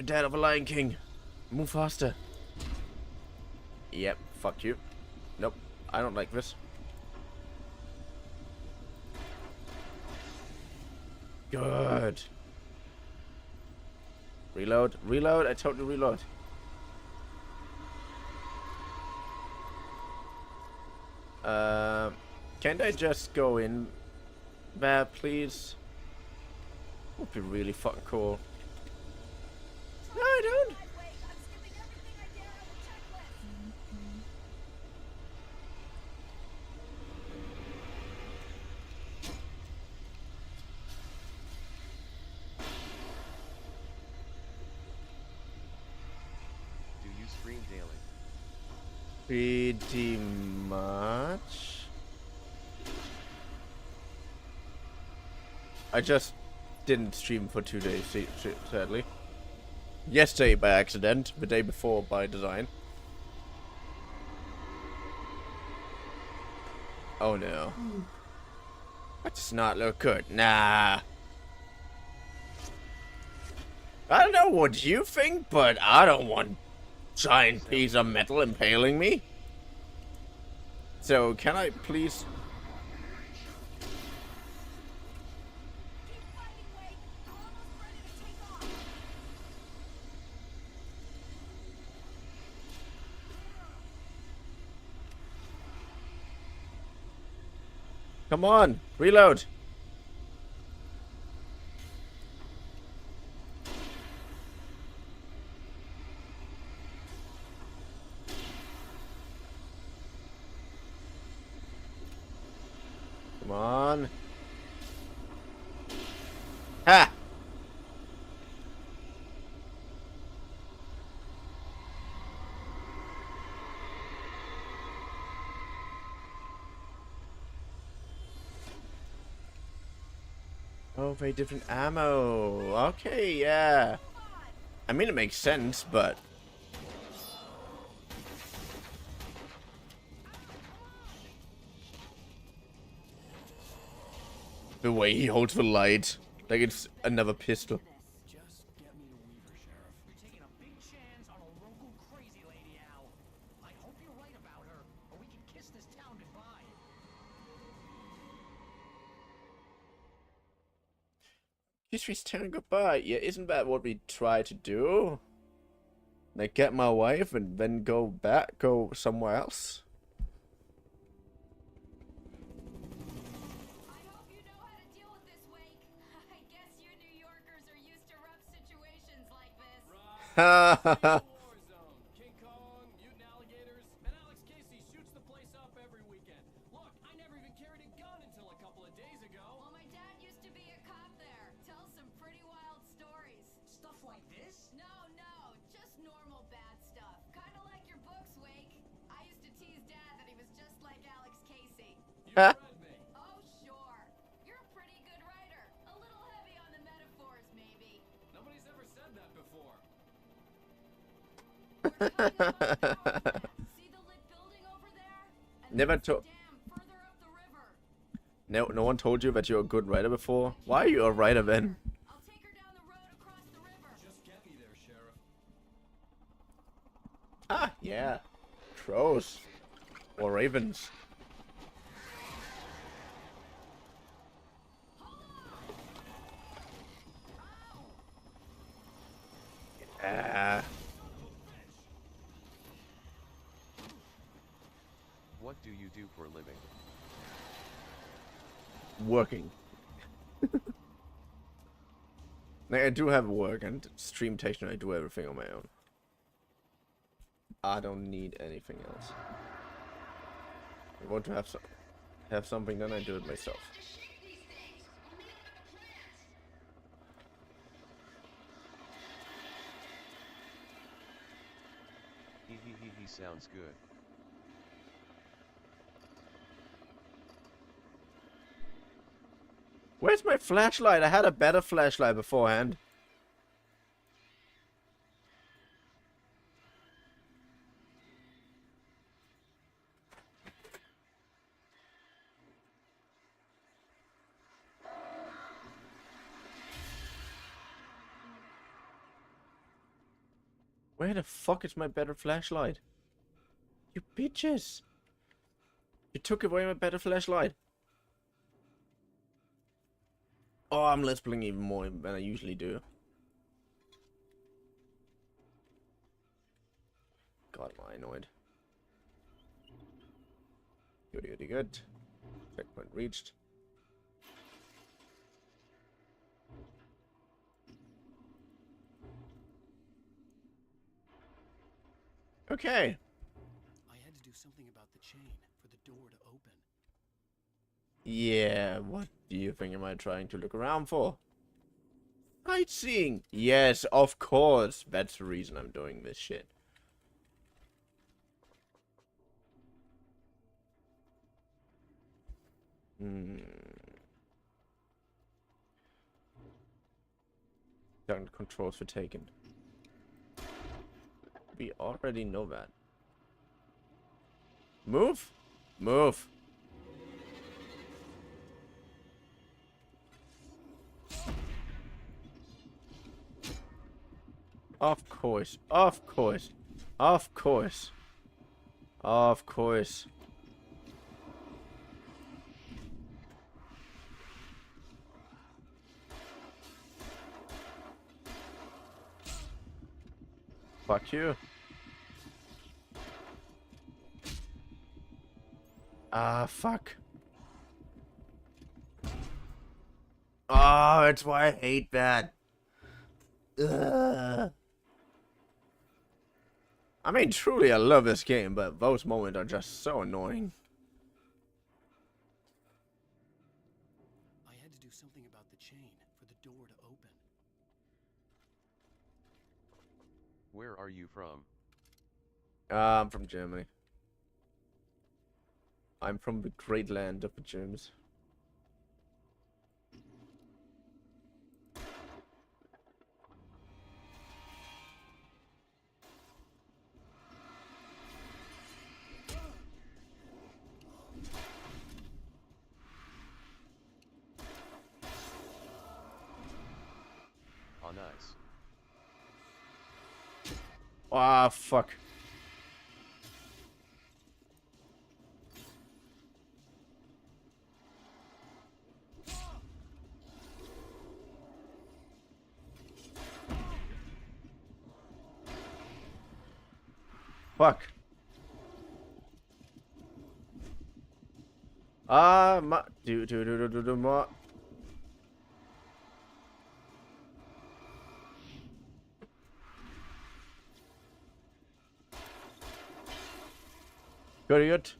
dad of a Lion King. Move faster. Yep, fuck you. Nope, I don't like this. Good. Reload, I told you reload. Can't I just go in there, please? Would be really fucking cool. No, I stream daily? Pretty much. I just didn't stream for 2 days, sadly. Yesterday by accident, the day before by design. Oh no. That does not look good. Nah. I don't know what you think, but I don't want giant piece of metal impaling me. So, can I please... Come on, reload. Come on. Ha! Oh, very different ammo. Okay, yeah. I mean, it makes sense, but... the way he holds the light. Like it's another pistol. Just get me to Weaver, Sheriff. You're taking a big chance on a local crazy lady, Al. I hope you're right about her, or we can kiss this town goodbye. Kiss this town goodbye. Yeah, isn't that what we try to do? Like get my wife and then go somewhere else? I hope you know how to deal with this, Wake. I guess you New Yorkers are used to rough situations like this. War zone. King Kong, mutant alligators, and Alex Casey shoots the place up every weekend. Look, I never even carried a gun until a couple of days ago. Well, my dad used to be a cop there. Tells some pretty wild stories. Stuff like this? No, just normal bad stuff. Kind of like your books, Wake. I used to tease Dad that he was just like Alex Casey. You read me. Oh, sure. You're a pretty good writer. A little heavy on the metaphors, maybe. Nobody's ever said that before. See the lit building over there? And Never that's the to- dam further up the river. No one told you that you're a good writer before? Why are you a writer then? I'll take her down the road across the river. Just get me there, Sheriff. Ah, yeah. Crows. Or ravens. Yeah. What do you do for a living? Working. Like, I do have work and stream technician. I do everything on my own. I don't need anything else. I want to have something, then I do it myself. He sounds good. Where's my flashlight? I had a better flashlight beforehand. Where the fuck is my better flashlight? You bitches! You took away my better flashlight. Oh, I'm let's playing even more than I usually do. God, am I annoyed. Good. Checkpoint reached. Okay. I had to do something about the chain for the door to open. Yeah, what do you think am I trying to look around for? Sightseeing! Yes, of course. That's the reason I'm doing this shit. Down controls for taken. We already know that. Move! Move! Of course. Of course. Of course. Of course. Fuck you. Ah, fuck. Oh, that's why I hate that. Ugh. I mean, truly, I love this game, but those moments are just so annoying. I had to do something about the chain for the door to open. Where are you from? I'm from Germany. I'm from the great land of the Germans. Oh, nice. Ah, fuck. Fuck. Ah, ma. Good.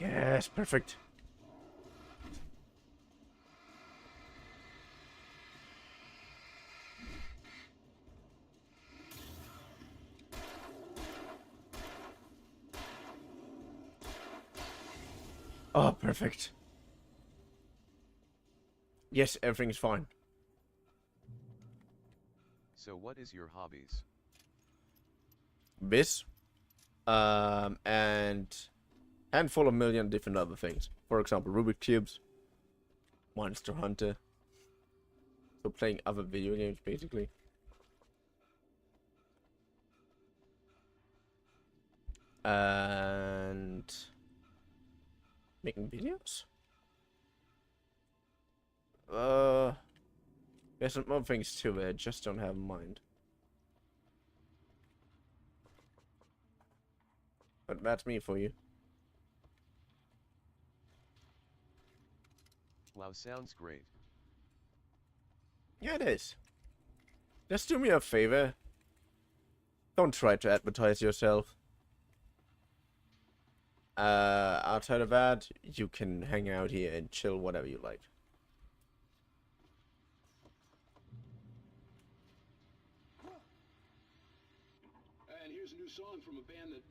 Yes, perfect. Oh, perfect. Yes, everything's fine. So what is your hobbies? This, and handful of million different other things. For example, Rubik's Cubes, Monster Hunter. So playing other video games, basically. And making videos. There's some other things too that I just don't have in mind. But that's me for you. Wow, sounds great. Yeah, it is. Just do me a favor. Don't try to advertise yourself. Outside of that, you can hang out here and chill whatever you like. And here's a new song from a band that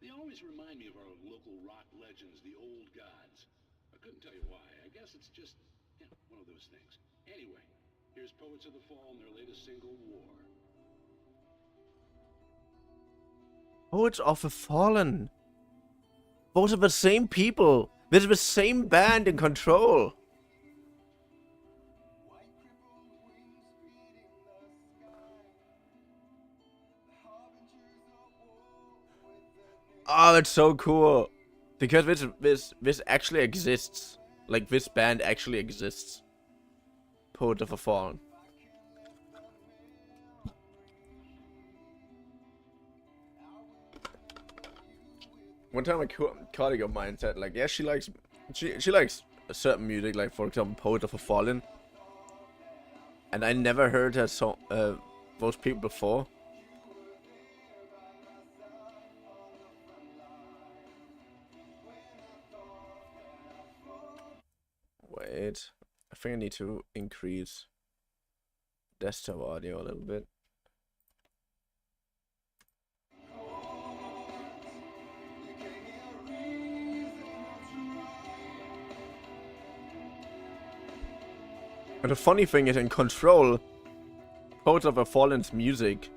they always remind me of our local rock legends, the Old Gods. I couldn't tell you why. I guess it's just, you know, one of those things. Anyway, here's Poets of the Fall and their latest single, War. Poets of the Fallen. Those are the same people. This is the same band in Control. Oh, that's so cool. Because this actually exists. Like, this band actually exists. Poet of the Fallen. One time a colleague of mine said, like, yeah, she likes a certain music, like, for example, Poet of the Fallen. And I never heard her song, those people before. Wait, I think I need to increase desktop audio a little bit. And the funny thing is, in Control, Codes of a Fallen's music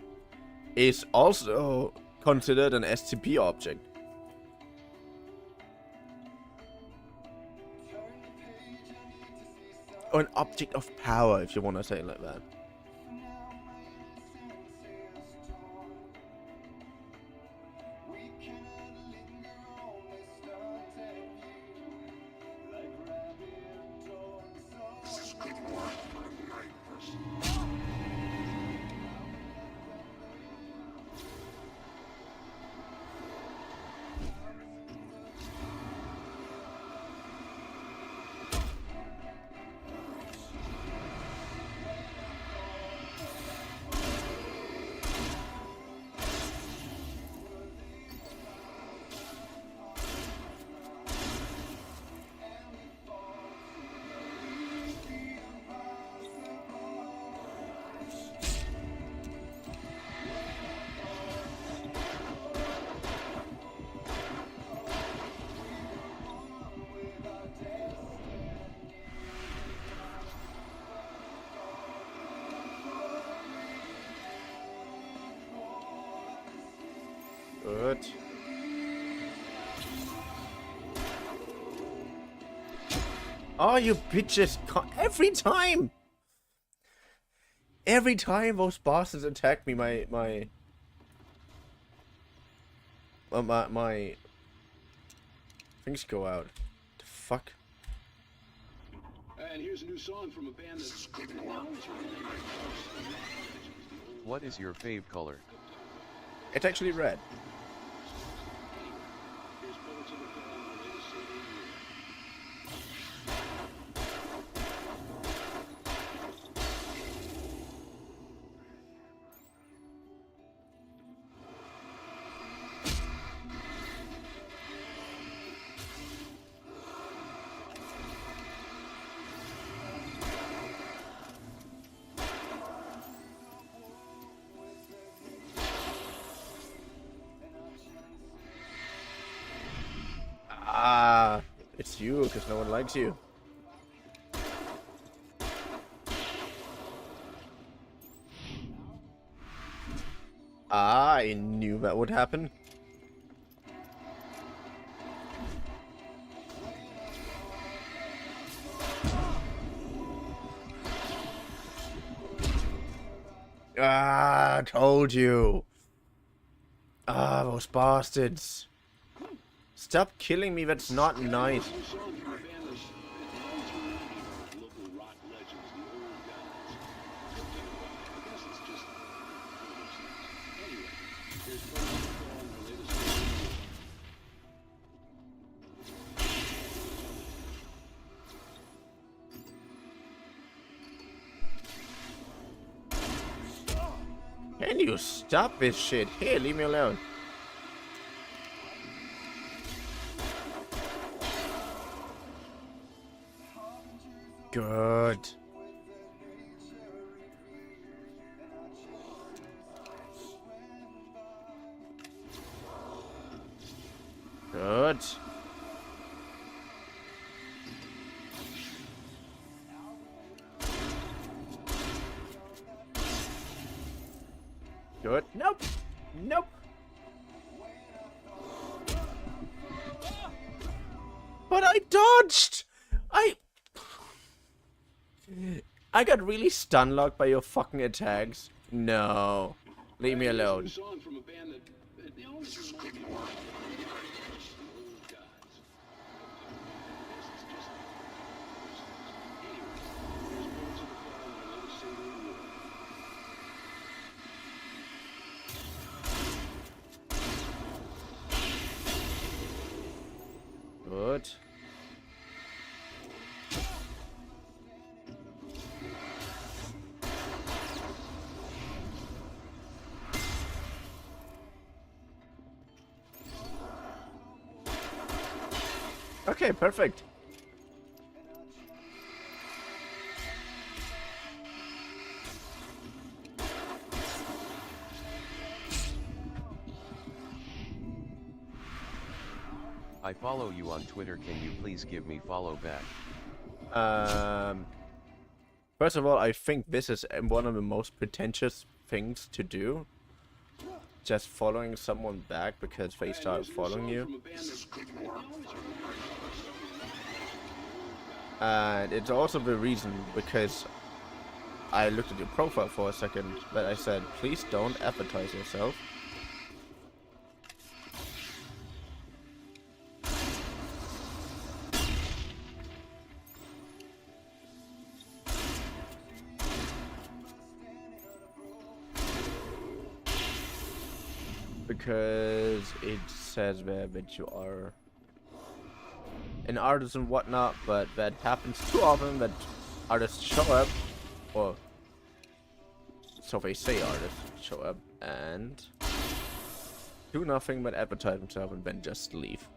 is also considered an SCP object. Or an object of power, if you want to say it like that. Good. Oh, you bitches! Every time! Every time those bastards attack me, my things go out. The fuck? And here's a new song from a band that's... What is your fave color? It's actually red. Ah, it's you, because no one likes you. Ah, I knew that would happen. Ah, told you. Ah, those bastards. Stop killing me, that's not nice. Can you stop this shit? Here, leave me alone. Good. Good. Good. Nope. Nope. But I dodged! I got really stun locked by your fucking attacks. No. Leave me alone. Good. Okay, perfect. I follow you on Twitter, can you please give me follow back? First of all, I think this is one of the most pretentious things to do. Just following someone back because they start following you. And it's also the reason because I looked at your profile for a second, but I said, please don't advertise yourself. Because it says there that you are an artist and whatnot, but that happens too often that artists show up, or so they say artists show up and do nothing but advertise themselves and then just leave.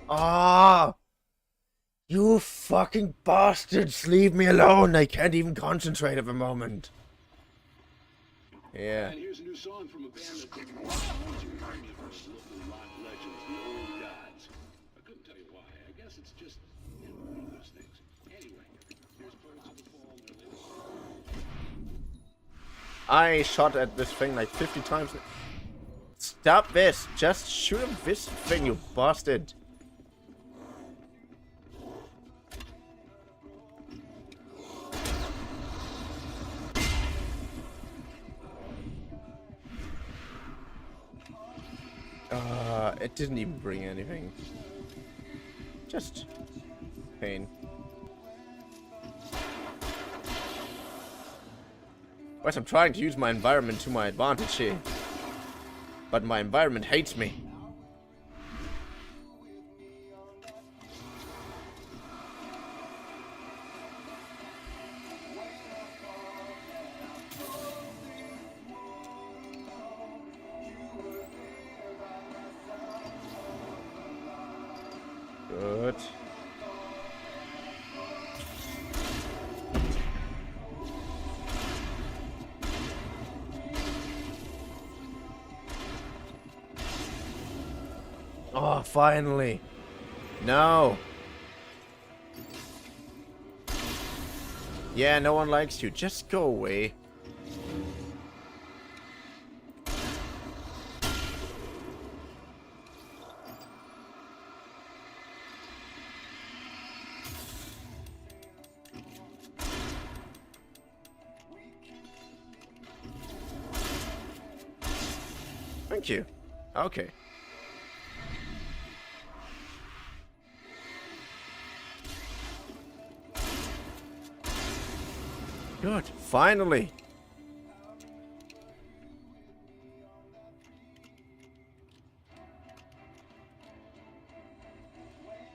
Ah! You fucking bastards! Leave me alone! I can't even concentrate at the moment. Yeah. And here's a new song from a band that always remind me of those local rock legends, the old gods. I couldn't tell you why. I guess it's just, you know, one of those things. Anyway, here's Birds of the Fall and their latest song. I shot at this thing like 50 times. Stop this! Just shoot him this thing, you bastard! It didn't even bring anything. Just pain. Whereas I'm trying to use my environment to my advantage here. But my environment hates me. Good. Oh, finally. No. Yeah, no one likes you. Just go away. Thank you. Okay. Good. Finally.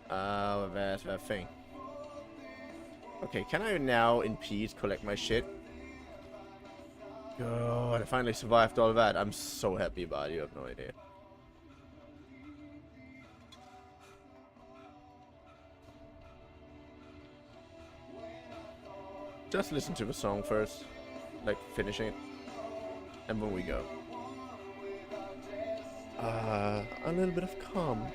Oh, there's that thing. Okay, can I now in peace collect my shit? God, I finally survived all that. I'm so happy about it. You have no idea. Just listen to the song first. Like, finishing it. And then we go. A little bit of calm.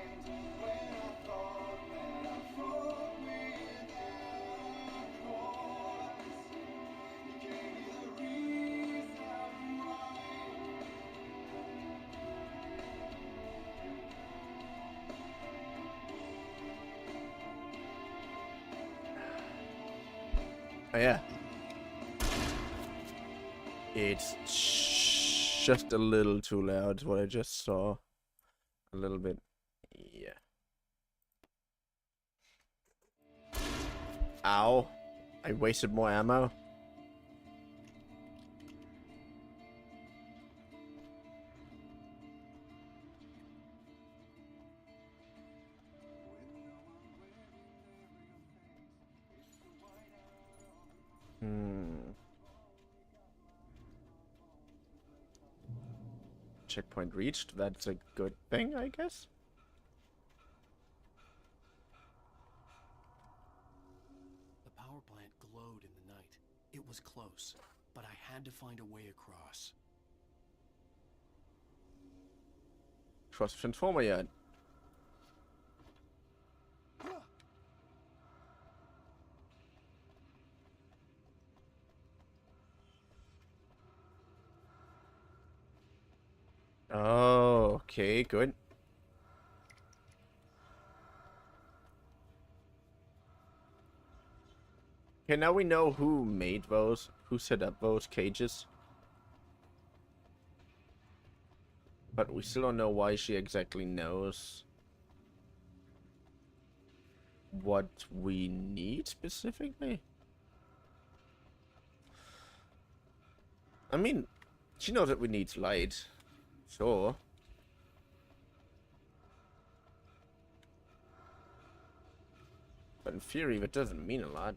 Oh, yeah. It's just a little too loud, what I just saw. A little bit. Yeah. Ow. I wasted more ammo. checkpoint reached. That's a good thing, I guess. The power plant glowed in the night. It was close, but I had to find a way across. Cross the transformer yard. Oh, okay, good. Okay, now we know who made those, who set up those cages. But we still don't know why she exactly knows what we need specifically. I mean, she knows that we need light. Sure. But in theory, that doesn't mean a lot.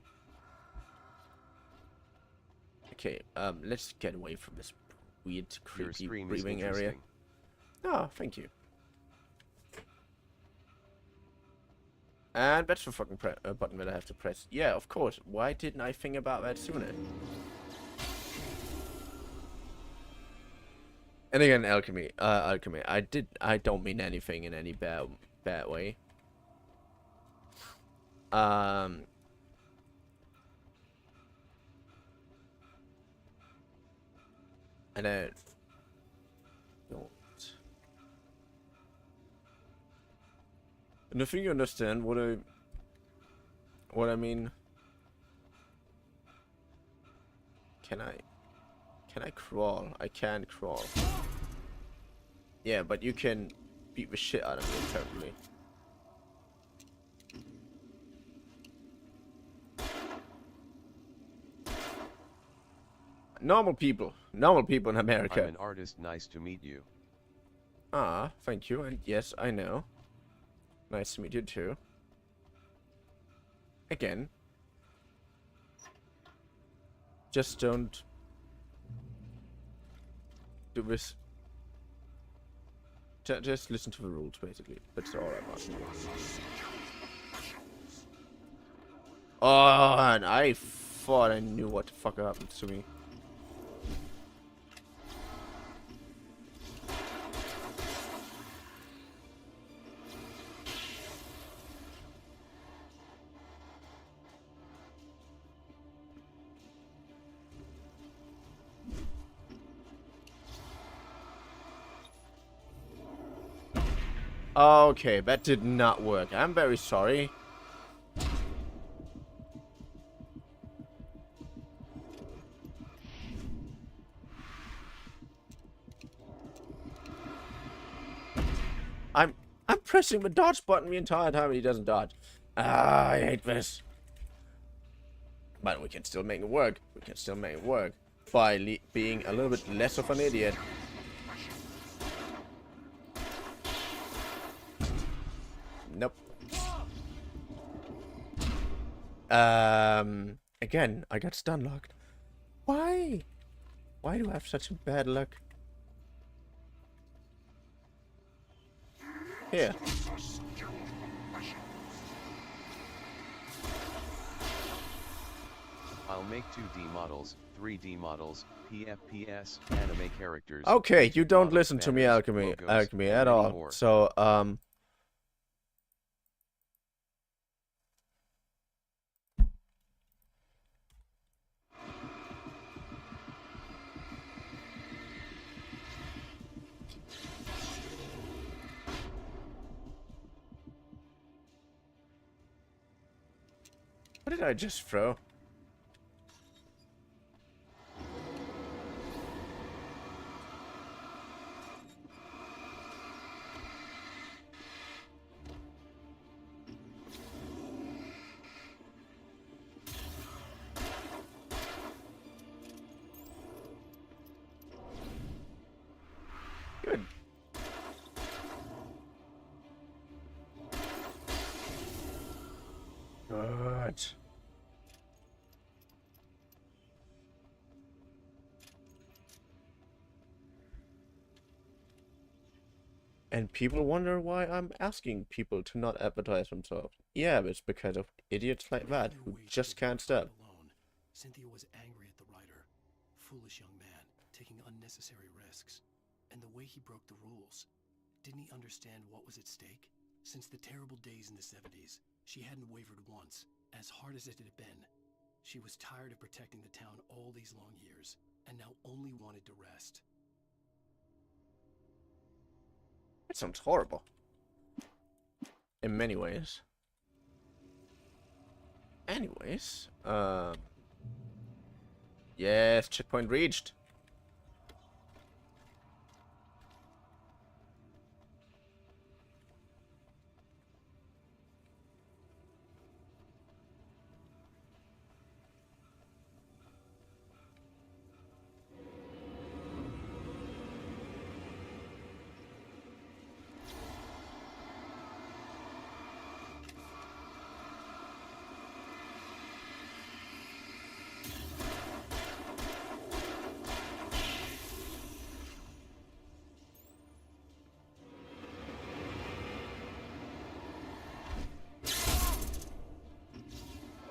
Okay, let's get away from this weird, creepy breathing area. Oh, thank you. And that's the fucking button that I have to press. Yeah, of course. Why didn't I think about that sooner? And again, alchemy. I don't mean anything in any bad way. And then don't. And I think you understand what I mean. Can I crawl? I can crawl. Yeah, but you can beat the shit out of me, apparently. Normal people in America. I'm an artist, nice to meet you. Ah, thank you, and yes, I know. Nice to meet you too. Again. Just don't do this. Just listen to the rules, basically. That's all I want. Oh, and I thought I knew what the fuck happened to me. Okay, that did not work. I'm very sorry. I'm pressing the dodge button the entire time and he doesn't dodge. Ah, I hate this. But we can still make it work. We can still make it work by being a little bit less of an idiot. Nope. Again, I got stun locked. Why? Why do I have such bad luck? Here. I'll make 2D models, 3D models, PFPS, anime characters. Okay, you don't models, listen to me, banners, alchemy logos, at and all. many more. So, what did I just throw? Good. Good. And people wonder why I'm asking people to not advertise themselves. Yeah, it's because of idiots like that who just can't stop. Alone, Cynthia was angry at the writer. Foolish young man, taking unnecessary risks. And the way he broke the rules. Didn't he understand what was at stake? Since the terrible days in the 70s, she hadn't wavered once, as hard as it had been. She was tired of protecting the town all these long years, and now only wanted to rest. It sounds horrible. In many ways. Anyways, yes, checkpoint reached.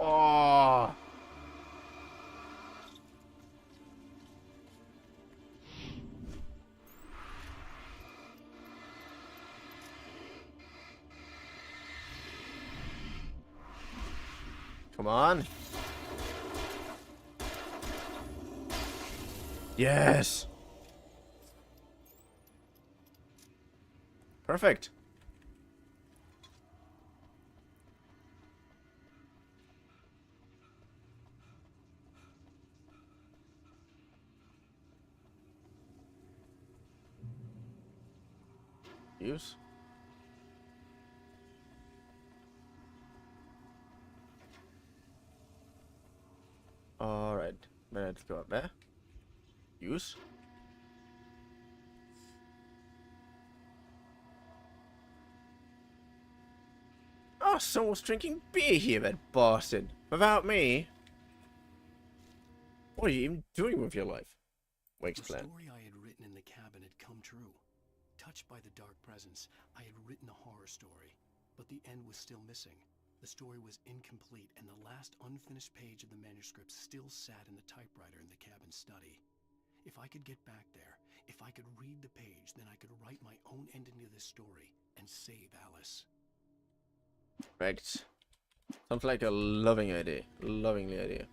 Oh. Come on. Yes. Perfect. Use. Alright. Let's go up there. Use. Oh, someone's drinking beer here, that bastard. Without me. What are you even doing with your life? Wake's The plan. story I had written in the cabin had come true. Touched by the dark presence, I had written a horror story, but the end was still missing. The story was incomplete, and the last unfinished page of the manuscript still sat in the typewriter in the cabin study. If I could get back there, if I could read the page, then I could write my own ending to this story and save Alice. Right. Sounds like a loving idea. Lovingly idea.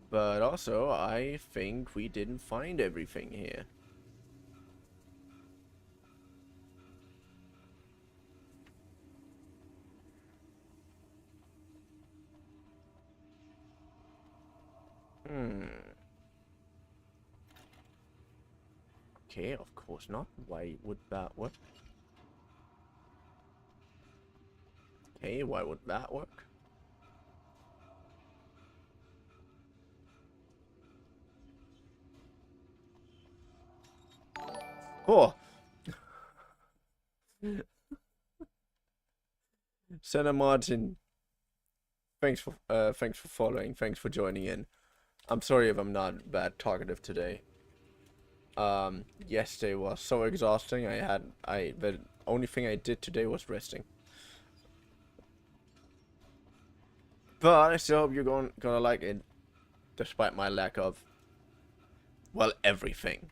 But also, I think we didn't find everything here. Okay, of course not. Why would that work? Okay, why would that work? Oh! Senna Martin, thanks for following, thanks for joining in. I'm sorry if I'm not that talkative today. Yesterday was so exhausting. The only thing I did today was resting. But I still hope you're gonna like it, despite my lack of, well, everything.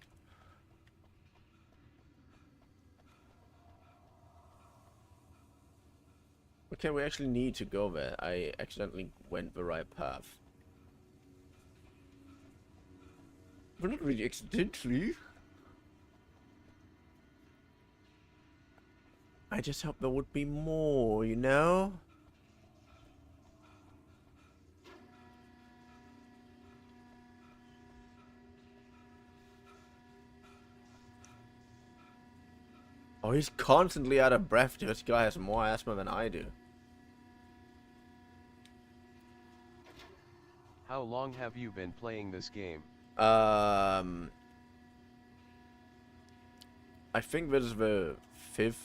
Okay, we actually need to go there. I accidentally went the right path. But not really accidentally. I just hope there would be more, you know? Oh, he's constantly out of breath. This guy has more asthma than I do. How long have you been playing this game? I think this is the 5th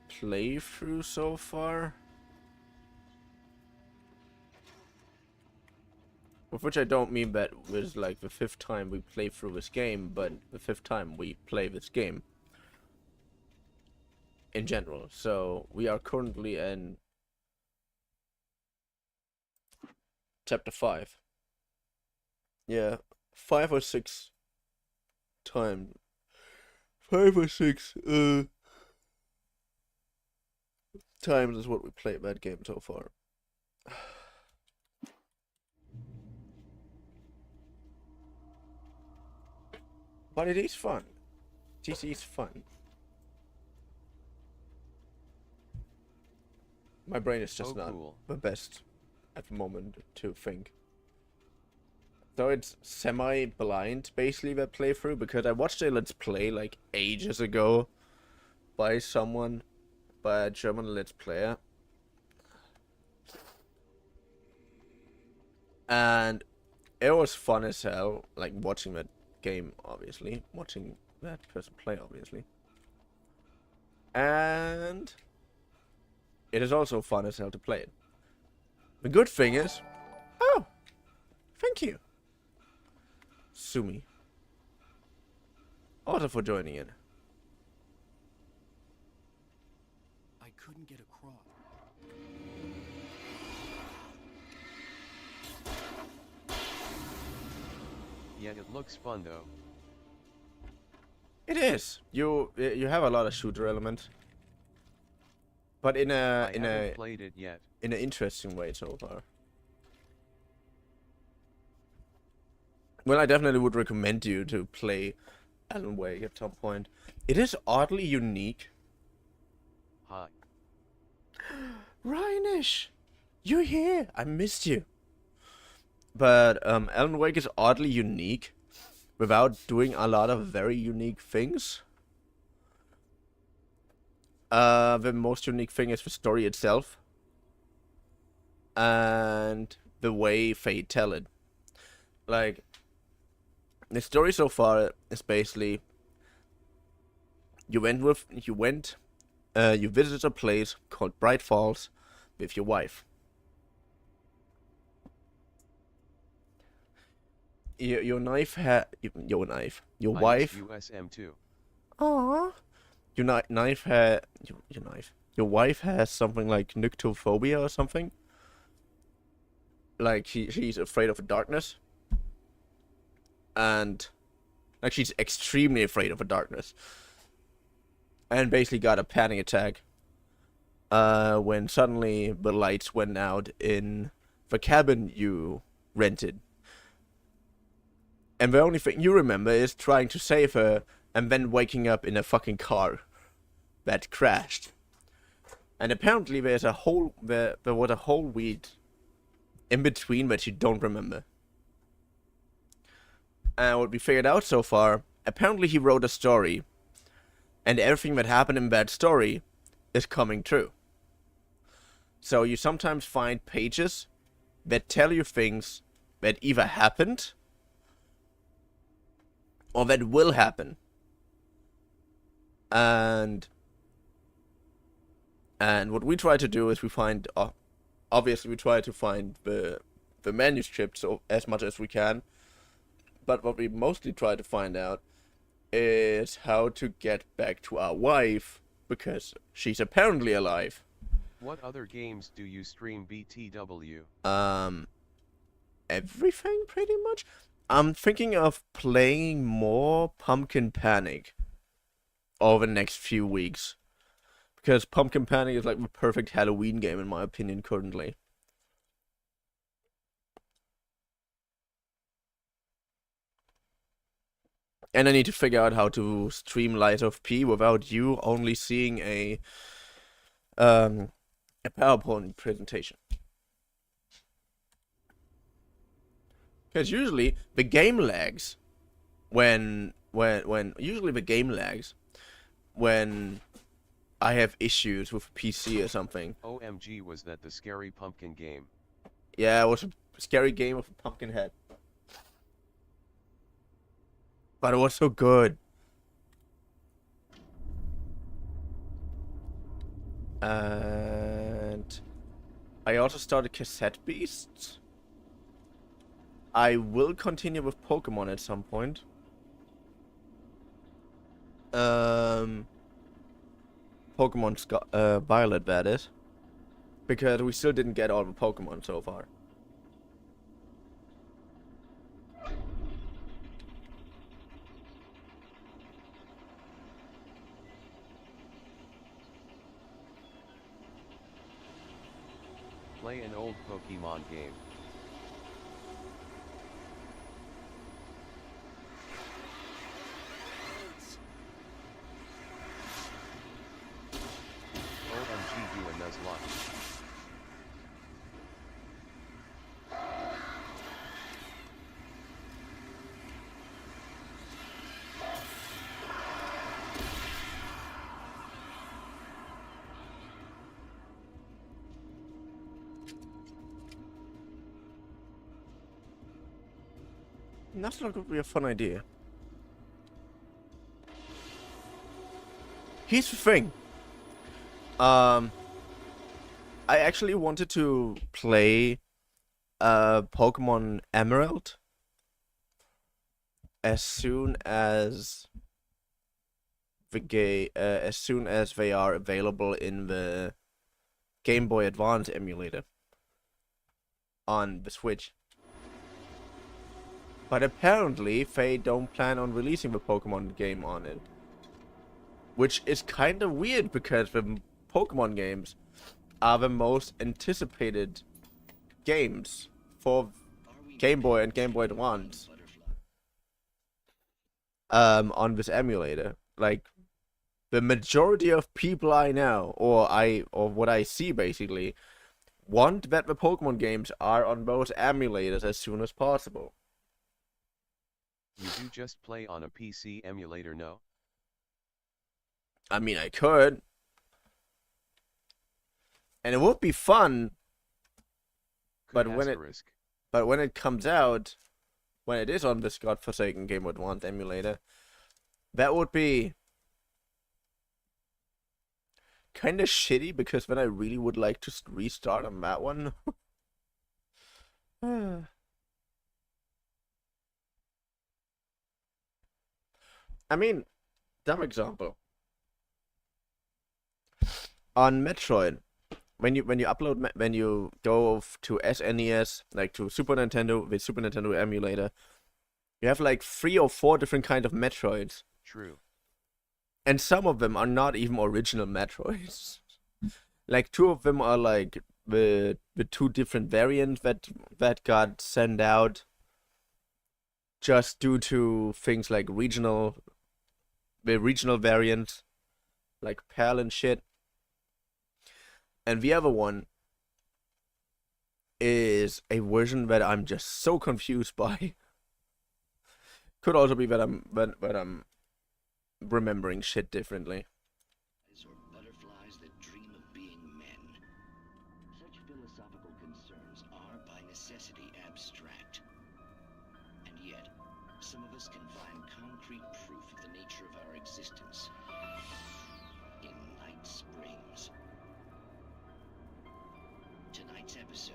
playthrough so far. With which I don't mean that it was like the 5th time we play through this game, but the 5th time we play this game. In general. So, we are currently in Chapter 5. Yeah, 5 or 6 times. 5 or 6, times is what we played that game so far. But it is fun. TC is fun. My brain is just not the best at the moment to think. So it's semi-blind, basically, that playthrough, because I watched a Let's Play, like, ages ago by someone, by a German Let's Player. And it was fun as hell, like, watching that game, obviously. Watching that person play, obviously. And it is also fun as hell to play it. The good thing is... Oh! Thank you! Sumi. Also for joining in. I couldn't get across. Yeah, it looks fun though. It is. You have a lot of shooter element, but in a I haven't played it yet. In an interesting way so far. Well, I definitely would recommend you to play Alan Wake at some point. It is oddly unique. Hi. Rhinish! You're here! I missed you. But Alan Wake is oddly unique without doing a lot of very unique things. The most unique thing is the story itself. And the way they tell it. Like, the story so far is basically you visited a place called Bright Falls with your wife. Your wife USM2. Aww. Your wife has something like nyctophobia or something. Like she's afraid of the darkness. And like she's extremely afraid of the darkness. And basically got a panic attack when suddenly the lights went out in the cabin you rented. And the only thing you remember is trying to save her and then waking up in a fucking car that crashed. And apparently there was a whole weed in between that you don't remember. And what we figured out so far, apparently he wrote a story, and everything that happened in that story is coming true. So you sometimes find pages that tell you things that either happened or that will happen. And what we try to do is we find, obviously we try to find the manuscript so as much as we can. But what we mostly try to find out is how to get back to our wife, because she's apparently alive. What other games do you stream BTW? Everything pretty much. I'm thinking of playing more Pumpkin Panic over the next few weeks. Because Pumpkin Panic is like the perfect Halloween game in my opinion currently. And I need to figure out how to stream Light of P without you only seeing a PowerPoint presentation. Because usually the game lags when I have issues with a PC or something. OMG, was that the scary pumpkin game? Yeah, it was a scary game with a pumpkin head. But it was so good. And I also started Cassette Beasts. I will continue with Pokemon at some point. Pokemon Violet, that is. Because we still didn't get all the Pokemon so far. Play an old Pokemon game. OMG, you a Nuzlocke. Nuzlocke would be a fun idea. Here's the thing. I actually wanted to play Pokemon Emerald as soon as as soon as they are available in the Game Boy Advance emulator on the Switch. But apparently they don't plan on releasing the Pokemon game on it. Which is kind of weird because the Pokemon games are the most anticipated games for Game Boy and Game Boy Advance on this emulator. Like, the majority of people I know, or what I see basically, want that the Pokemon games are on both emulators as soon as possible. You do just play on a PC emulator, no? I mean, I could. And it would be fun. But when it comes out, when it is on this godforsaken Game Boy Advance emulator, that would be kind of shitty, because then I really would like to restart on that one. I mean, dumb example. On Metroid, when you go to SNES, like to Super Nintendo with Super Nintendo emulator, you have like 3 or 4 different kind of Metroids. True. And some of them are not even original Metroids. Like 2 of them are like the 2 different variants that got sent out just due to things like regional variants, like Pearl and shit. And the other one is a version that I'm just so confused by. Could also be that I'm remembering shit differently. Or butterflies that dream of being men. Such philosophical concerns are by necessity abstract. And yet, some of us can find concrete proof of the nature of our existence in Night Springs. Tonight's episode,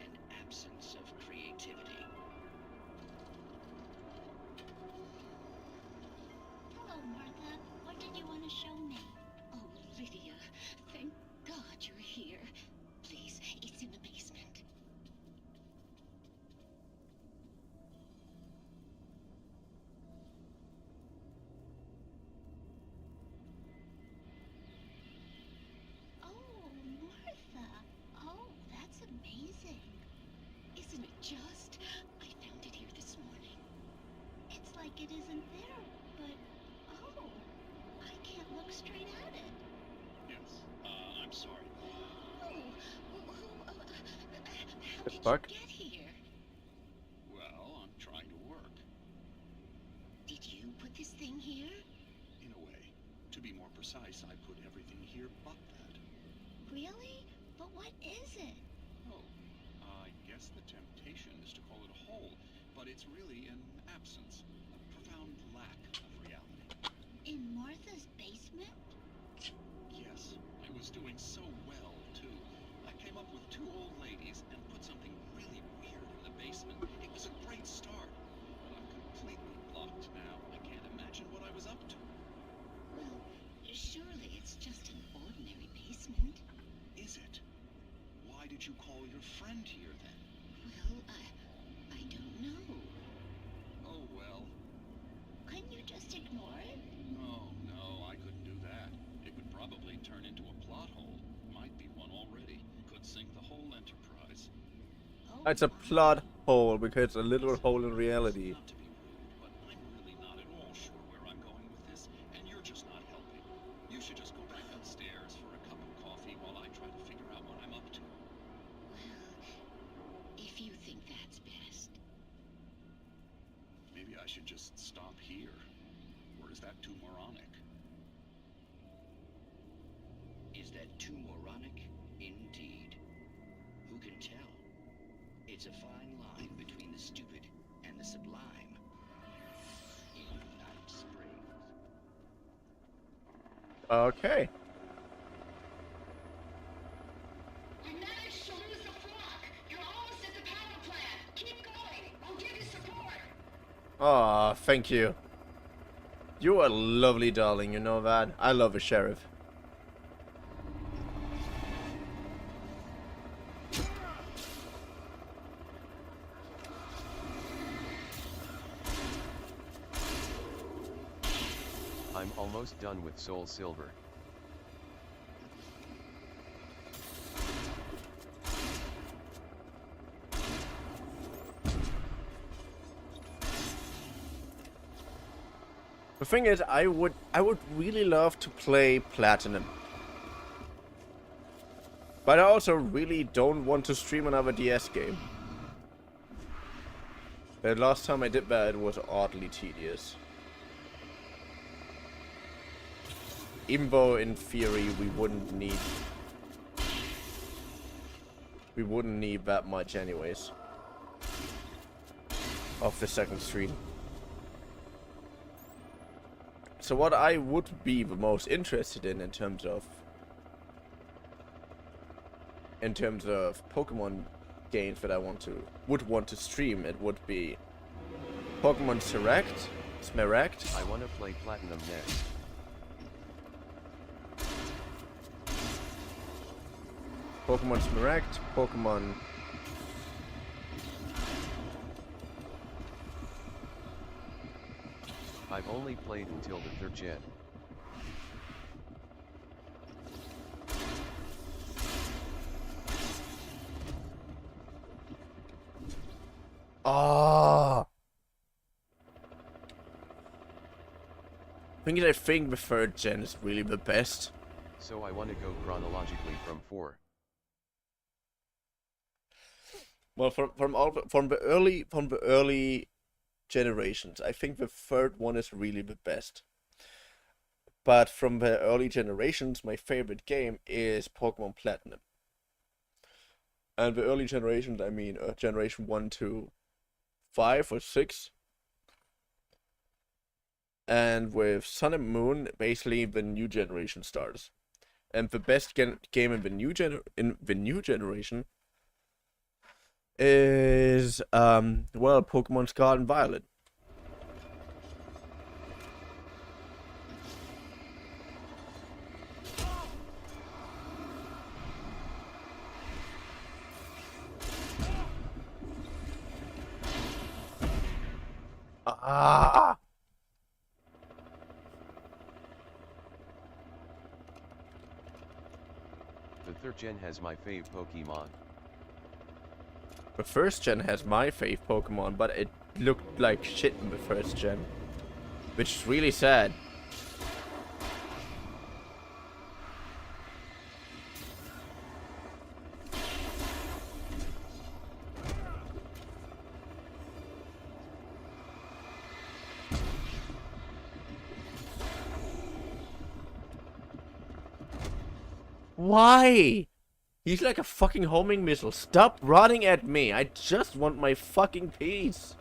an absence of creativity. Hello, Martha. What did you want to show me? Oh, Lydia. Thank God you're here. Please, it's in the basement. Oh, Martha. Oh, that's amazing. Isn't it just? I found it here this morning. It's like it isn't there, but oh, I can't look straight at it. Yes, I'm sorry. Oh, how did you Fuck. get here? Well, I'm trying to work. Did you put this thing here? In a way. To be more precise, I put everything here but that. Really? But what is it? Oh, I guess the temptation is to call it a hole, but it's really an absence, a profound lack of reality. In Martha's basement? Yes, I was doing so well, too. I came up with 2 old ladies and put something really weird in the basement. policeman. It was a great start. But I'm completely blocked now. I can't imagine what I was up to. Well, surely it's just an ordinary basement. Is it? Why did you call your friend here then? Well, I don't know. Oh well. Couldn't you just ignore it? Oh no, I couldn't do that. It would probably turn into a plot hole. Might be one already. Could sink the whole enterprise. Oh, It's a my. plot hole because it's a literal hole in reality. Not to be rude, but I'm really not at all sure where I'm going with this, and you're just not helping. You should just go back upstairs for a cup of coffee while I try to figure out what I'm up to. Well, if you think that's best. Maybe I should just stop here. Or is that too moronic? Is that too moronic? Indeed. Who can tell? It's a fine line between the stupid and the sublime. In Night Springs. Okay. We managed to lose the flock. You're almost at the power plant. Keep going. I'll give you support. Aw, thank you. You are lovely, darling, you know that? I love a sheriff. I'm almost done with Soul Silver. The thing is, I would really love to play Platinum. But I also really don't want to stream another DS game. The last time I did that, it was oddly tedious. Even though, in theory, we wouldn't need that much anyways. Of the second stream. So what I would be the most interested in terms of Pokemon games that I would want to stream, it would be Pokemon Smaragd. I want to play Platinum next. Pokemon Smaragd, Pokemon I've only played until the 3rd gen. Ah. I think the 3rd gen is really the best. So I want to go chronologically from 4. Well, from the early generations, I think the 3rd one is really the best. But from the early generations, my favorite game is Pokemon Platinum. And the early generations, I mean generation 1 to 5 or 6. And with Sun and Moon, basically the new generation starts. And the best game in the new generation is well, Pokemon Scarlet and Violet. Ah! The 3rd gen has my fave Pokemon. The 1st gen has my fave Pokemon, but it looked like shit in the 1st gen. Which is really sad. Why? He's like a fucking homing missile. Stop running at me. I just want my fucking peace.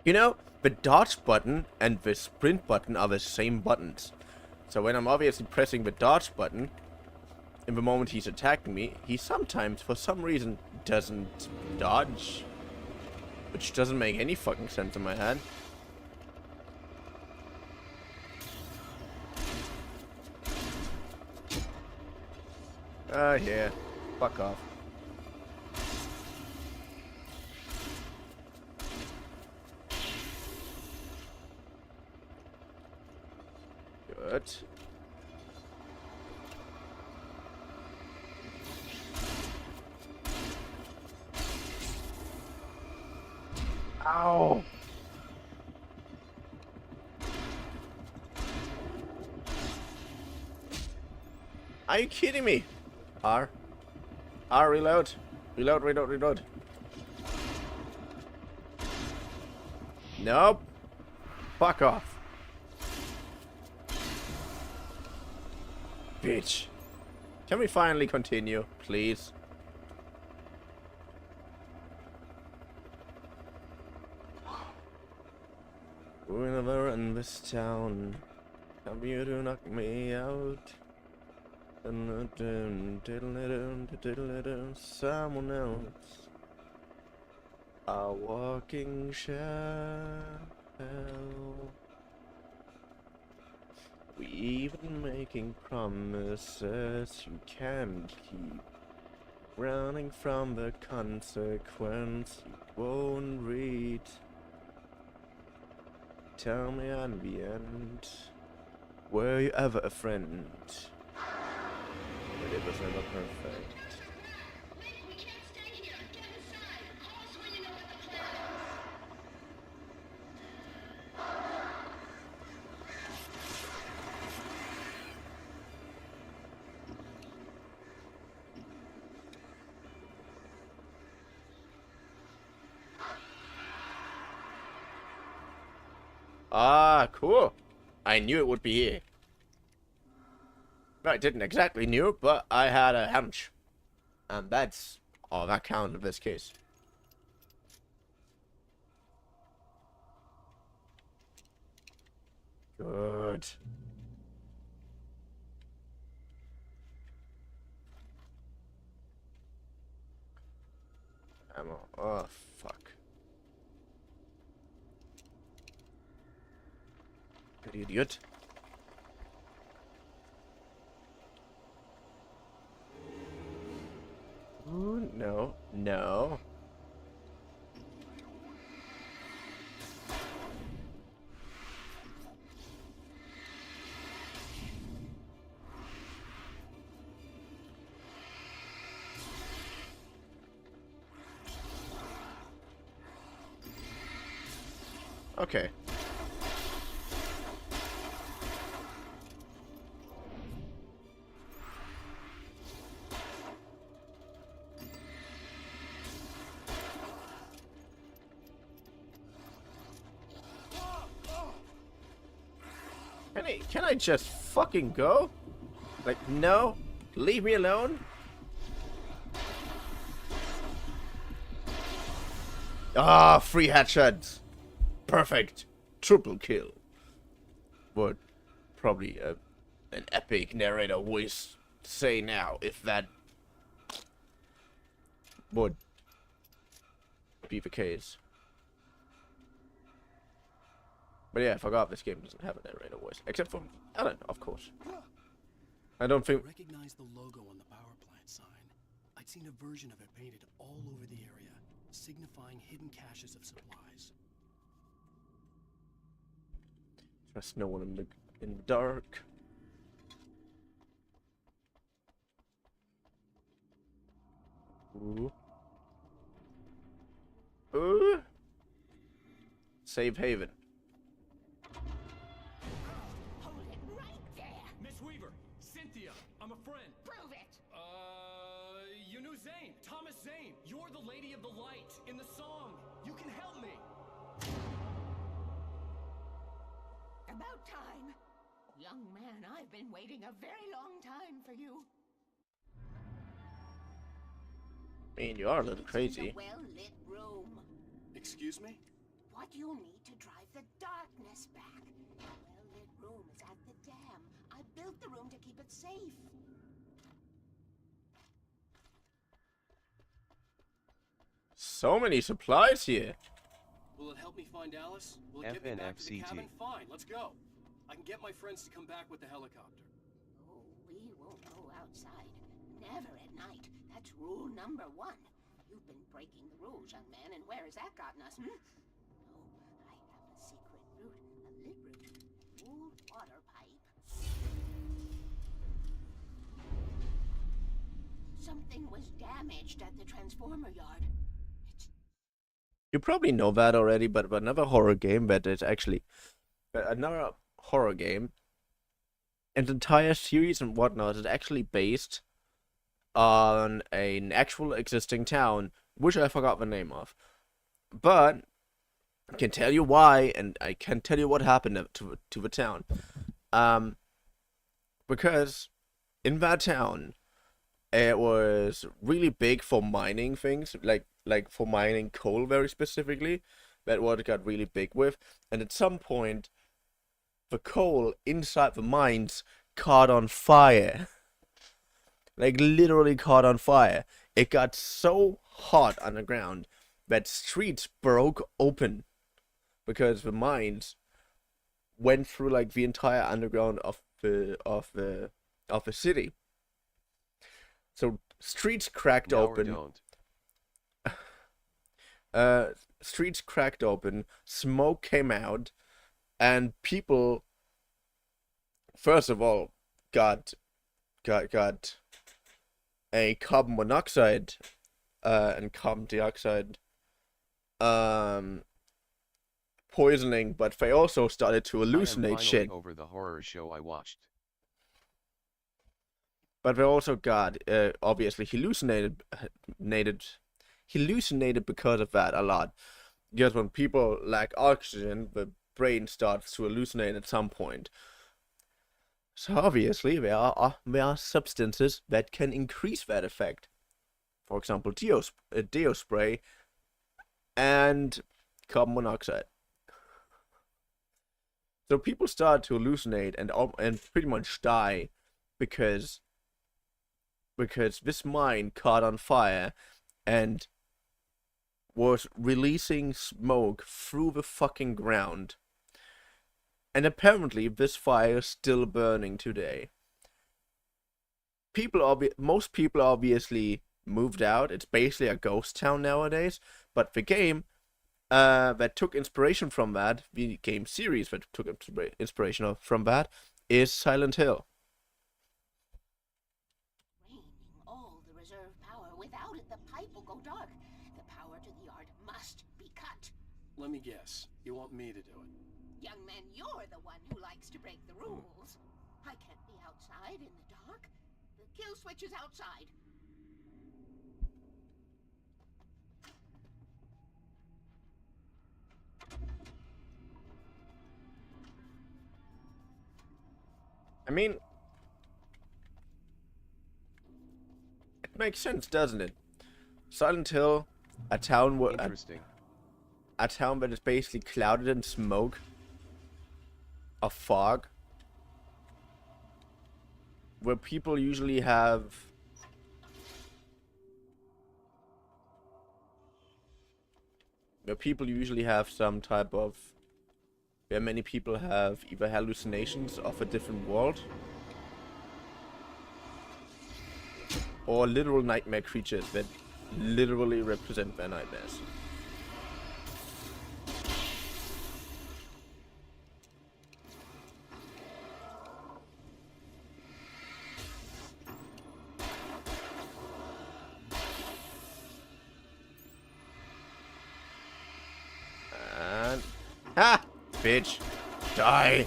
You know, the dodge button and the sprint button are the same buttons. So when I'm obviously pressing the dodge button, in the moment he's attacking me, he sometimes, for some reason, doesn't dodge. Which doesn't make any fucking sense in my head. Yeah. Fuck off. Good. Ow! Are you kidding me? R. Reload. Reload. Nope. Fuck off. Bitch. Can we finally continue, please? Whenever in this town, come here to knock me out. Someone else, a walking shadow. We even making promises you can't keep. Running from the consequence you won't read. Tell me in the end, were you ever a friend? But it was never perfect. We can't stay here. Get inside. Call us when you know what the plan is. Ah, cool. I knew it would be here. I didn't exactly knew, but I had a hunch. And that's all that counts in this case. Good. Ammo. Oh, fuck. You idiot. Ooh, no. No. Okay. Can I just fucking go? Like, no? Leave me alone? Ah, 3 headshots. Perfect. Triple kill. Would probably an epic narrator voice say now if that would be the case. But yeah, I forgot this game doesn't have a narrator voice. Except for Ellen, of course. I don't think... I recognized the logo on the power plant sign. I'd seen a version of it painted all over the area, signifying hidden caches of supplies. Trust no one in the dark. Ooh. Ooh. Safe haven. Hold it right there. Miss Weaver, Cynthia, I'm a friend. Prove it. You knew Zane, Thomas Zane. You're the Lady of the Light in the song. You can help me. About time. Young man, I've been waiting a very long time for you. I mean, you are a little crazy. Well-lit room. Excuse me? what you'll need to drive the darkness back. Well-lit room is at the dam. I built the room to keep it safe. So many supplies here. Will it help me find Alice? Will it get me back to the cabin? Fine, let's go. I can get my friends to come back with the helicopter. Oh, we won't go outside. Never at night. That's rule number 1. You've been breaking the rules, young man, and where has that gotten us, Oh, I have a secret route. A lit route. Old water pipe. Something was damaged at the transformer yard. You probably know that already, but another horror game that is actually another horror game, and the entire series and whatnot is actually based on an actual existing town, which I forgot the name of. But I can tell you why, and I can tell you what happened to the town. Because in that town, it was really big for mining things, like for mining coal very specifically. That what it got really big with. And at some point, the coal inside the mines caught on fire. Like literally caught on fire. It got so hot underground that streets broke open because the mines went through like the entire underground of the city. So streets cracked open. Streets cracked open, smoke came out, and people, first of all, got a carbon monoxide and carbon dioxide poisoning, but they also started to hallucinate shit. Over the horror show I watched. But they also got obviously hallucinated because of that a lot. Because when people lack oxygen, the brain starts to hallucinate at some point. So obviously there are substances that can increase that effect. For example, deo spray and carbon monoxide. So people start to hallucinate and pretty much die because this mine caught on fire and was releasing smoke through the fucking ground. And apparently this fire is still burning today. Most people obviously moved out. It's basically a ghost town nowadays. But the game that took inspiration from that, the game series that took inspiration from that, is Silent Hill. All the reserve power. Without it, the pipe will go dark. The power to the yard must be cut. Let me guess. You want me to do it? Young man, you're the one who likes to break the rules. I can't be outside in the dark. The kill switch is outside. I mean, it makes sense, doesn't it? Silent Hill, a town a town that is basically clouded in smoke, a fog, where people usually have some type of, where many people have either hallucinations of a different world or literal nightmare creatures that literally represent their nightmares. And ha! Bitch! Die!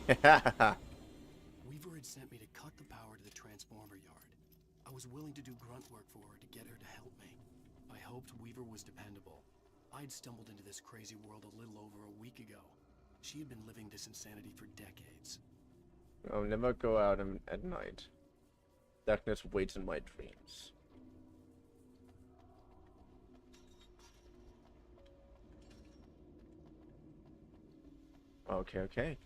Weaver had sent me to cut the power to the transformer yard. I was willing to do grunt work for her to get her to help me. I hoped Weaver was dependable. I'd stumbled into this crazy world a little over a week ago. She had been living this insanity for decades. I'll never go out at night. Darkness waits in my dreams. Okay, okay.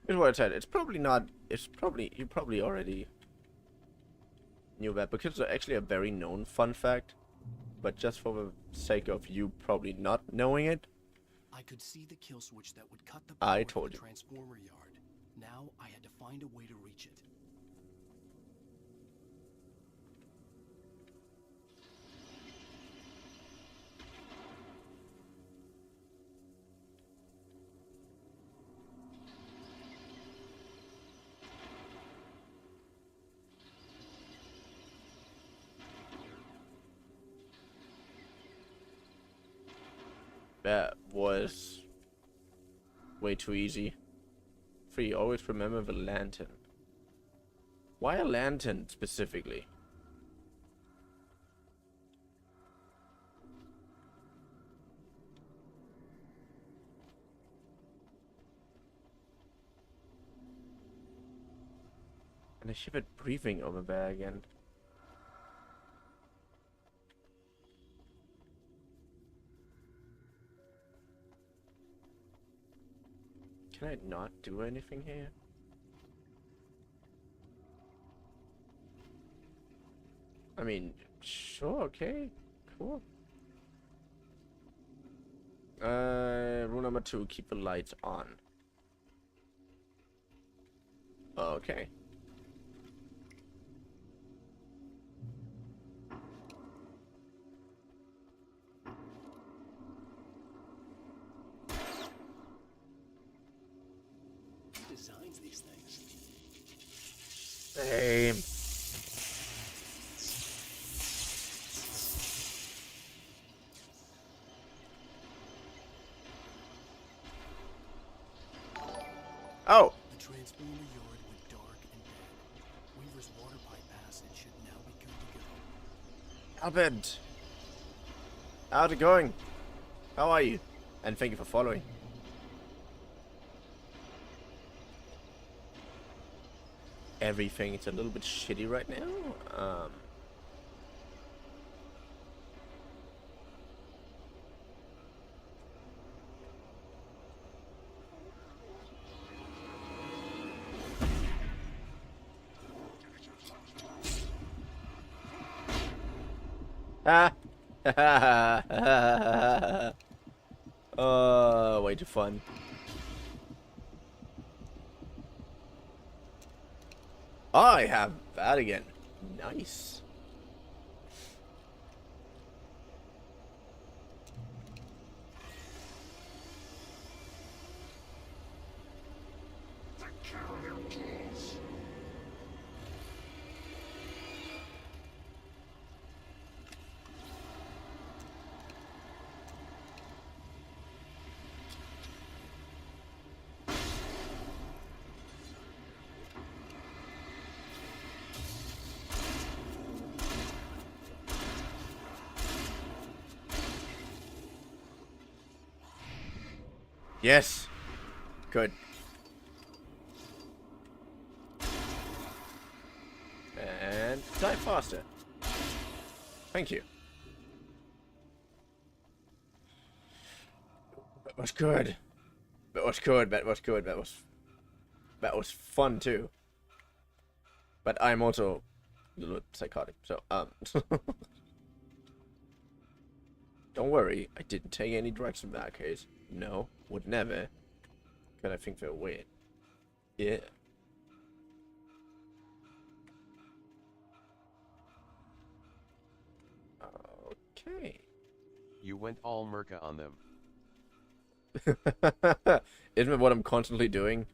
Here's what I said. It's probably not. It's probably you probably already knew that because it's actually a very known fun fact. But just for the sake of you probably not knowing it, I could see the kill switch that would cut the I power to told the you. transformer yard. Now I had to find a way to reach it. That was way too easy. 3. Always remember the lantern. Why a lantern specifically? And I shivered breathing over there again. Can I not do anything here? I mean, sure, okay, cool. Rule number 2, keep the lights on. Okay. Who designs these things? Same. Oh! The transformer yard went dark and dead. Weaver's water pipe passage should now be good to go. Albert! How's it going? How are you? And thank you for following. Everything is a little bit shitty right now. Way too fun. I have that again. Nice. Yes. Good. And die faster. Thank you. That was good. That was good. That was good. That was fun too. But I'm also a little psychotic, so don't worry, I didn't take any drugs in that case. No, would never. Because I think they're weird. Yeah. Okay. You went all Merca on them. Isn't it what I'm constantly doing?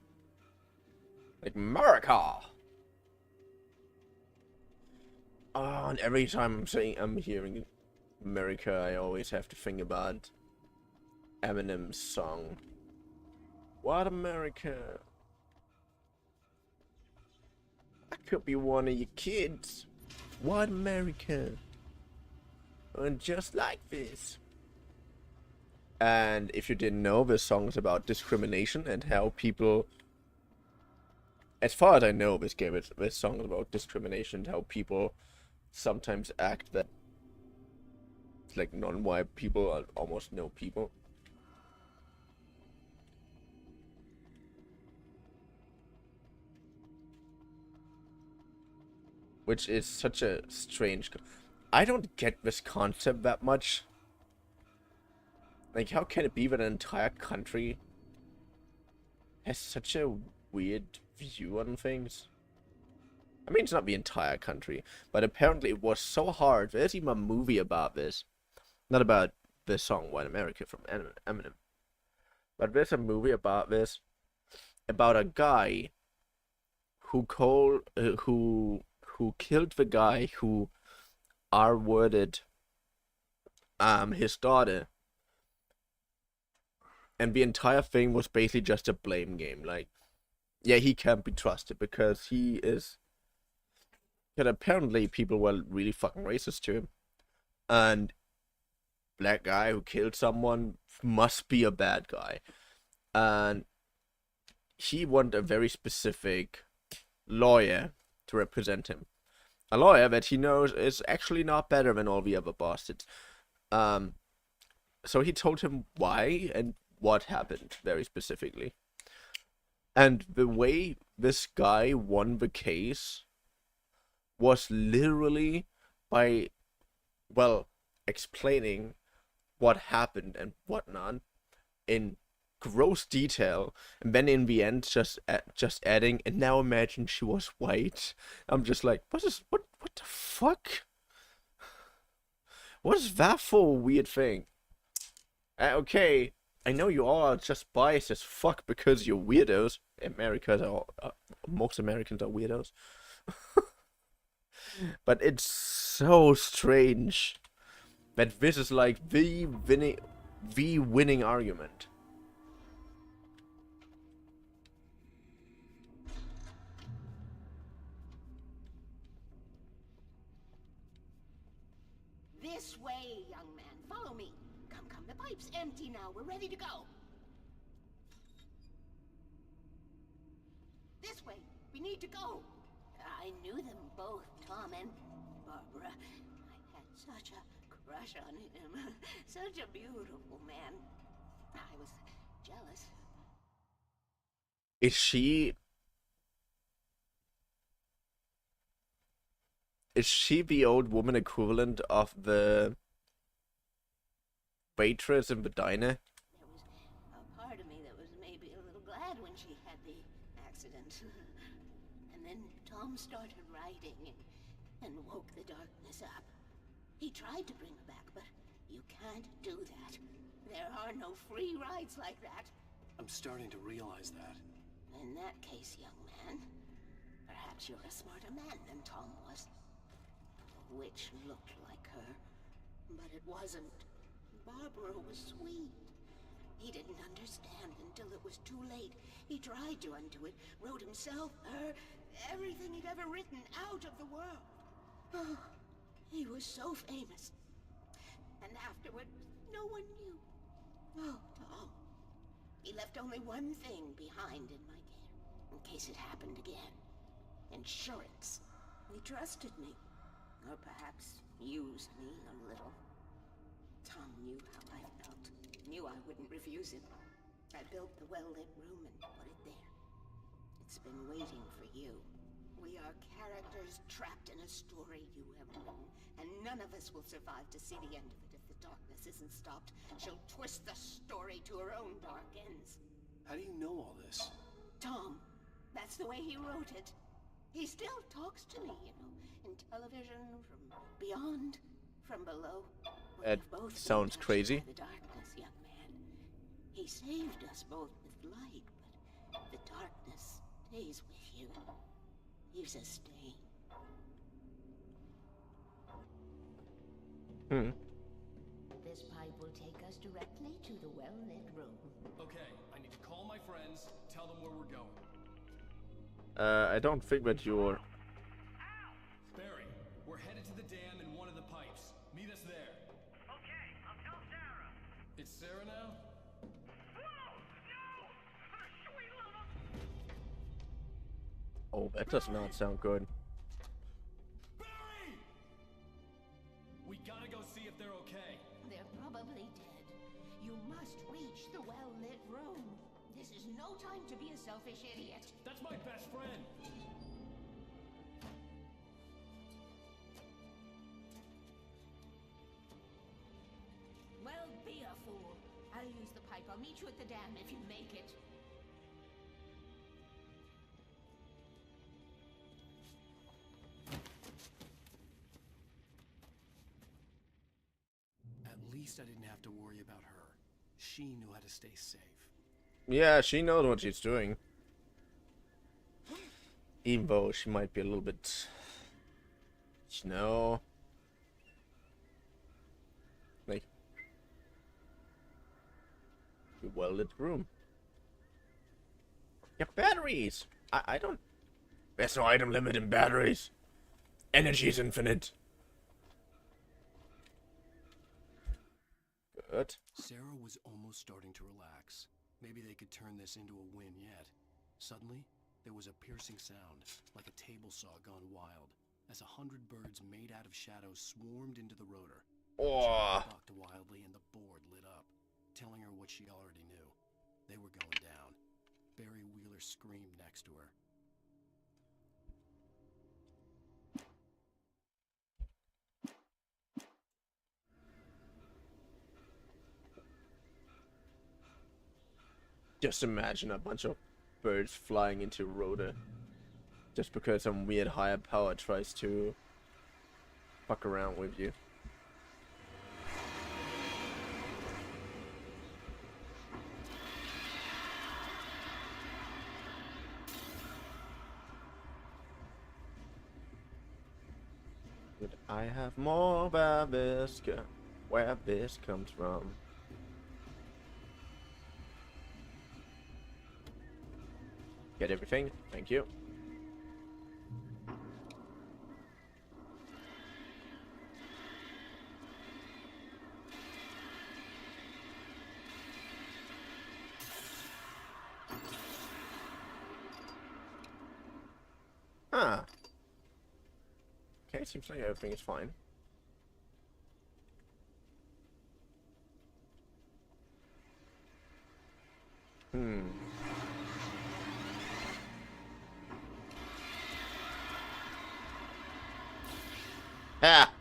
Like, America! Oh, and every time I'm hearing America, I always have to think about Eminem's song. What America? I could be one of your kids. What America? And just like this. And if you didn't know, this song is about discrimination and how people, as far as I know, this song is about discrimination and how people sometimes act that like non-white people are almost no people. which is such a strange. I don't get this concept that much. Like, how can it be that an entire country has such a weird view on things? I mean, it's not the entire country, but apparently it was so hard. There's even a movie about this. Not about the song White America from Eminem. But there's a movie about this. About a guy who killed the guy who R-worded his daughter. And the entire thing was basically just a blame game. Like, yeah, he can't be trusted because he is... And apparently people were really fucking racist to him. And black guy who killed someone must be a bad guy. And he wanted a very specific lawyer to represent him. A lawyer that he knows is actually not better than all the other bastards. So he told him why and what happened very specifically. And the way this guy won the case was literally by, well, explaining what happened and whatnot in gross detail, and then in the end just adding, and now imagine she was white. I'm just like, what the fuck? What is that for a weird thing? Okay, I know you all are just biased as fuck because you're weirdos. Most Americans are weirdos. But it's so strange that this is like the winning argument. This way, young man. Follow me. Come, the pipe's empty now. We're ready to go. This way. We need to go. I knew them both, Tom and Barbara. I had such a crush on him. Such a beautiful man. I was jealous. Is she the old woman equivalent of the waitress in the diner? There was a part of me that was maybe a little glad when she had the accident. And then Tom started writing and woke the darkness up. He tried to bring her back, but you can't do that. There are no free rides like that. I'm starting to realize that. In that case, young man, perhaps you're a smarter man than Tom was. The witch looked like her, but it wasn't. Barbara was sweet. He didn't understand until it was too late. He tried to undo it, wrote himself, her, everything he'd ever written out of the world. Oh, he was so famous. And afterward, no one knew. Oh, Tom. He left only one thing behind in my care, in case it happened again. Insurance. He trusted me. Or perhaps used me a little. Tom knew how I felt. Knew I wouldn't refuse him. I built the well-lit room and put it there. It's been waiting for you. We are characters trapped in a story you have written, and none of us will survive to see the end of it if the darkness isn't stopped. She'll twist the story to her own dark ends. How do you know all this? Tom, that's the way he wrote it. He still talks to me, in television, from beyond, from below. That sounds crazy. The darkness, young man. He saved us both with light, but the darkness stays with you. Leaves a stain. This pipe will take us directly to the well-lit room. Okay, I need to call my friends, tell them where we're going. I don't think that you're... Barry, we're headed to the dam in one of the pipes. Meet us there. Okay, I'll tell Sarah. It's Sarah now? Whoa! No! Sweet little... Oh, that does not sound good. Barry! We gotta go see if they're okay. They're probably dead. You must reach the well-lit room. This is no time to be a selfish idiot. That's my best friend. I'll meet you at the dam if you make it. At least I didn't have to worry about her. She knew how to stay safe. Yeah, she knows what she's doing. Even though she might be a little bit... You know... Like... well-lit room. Yeah, batteries! I don't... There's no item limit in batteries. Energy is infinite. Good. Sarah was almost starting to relax. Maybe they could turn this into a win yet. Suddenly, there was a piercing sound, like a table saw gone wild, as 100 birds made out of shadows swarmed into the rotor. Oh. She bucked wildly and the board lit up, telling her what she already knew. They were going down. Barry Wheeler screamed next to her. Just imagine a bunch of birds flying into rotor. Just because some weird higher power tries to fuck around with you. But I have more Barista, where this comes from. Get everything? Thank you. Huh. Okay, seems like everything is fine. Ah!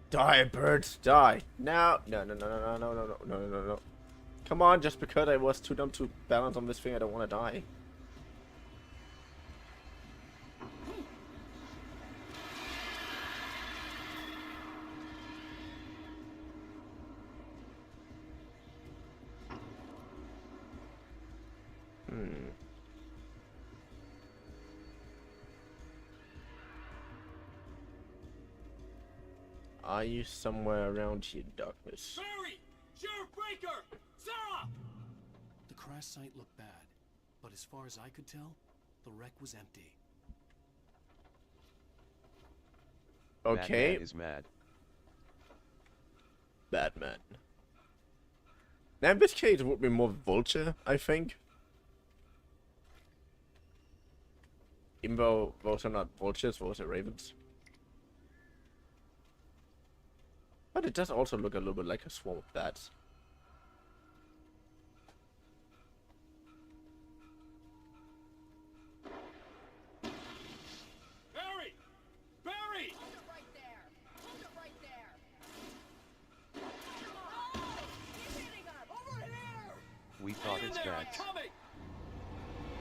Die, birds, die. No, no, no, no, no, no, no, no, no, no, no, no. Come on, just because I was too dumb to balance on this thing, I don't want to die. Are you somewhere around here, darkness? Barry! GERVtuber! Sarah! The crash site looked bad, but as far as I could tell, the wreck was empty. Okay. Batman is mad. Batman. Now in this case it would be more Vulture, I think. Even though those are not vultures, those are ravens. But it does also look a little bit like a swarm of bats. Barry! Barry! Hold it right there! Hold it right there! Oh! He's hitting us! Over here! We thought it's bad. Coming!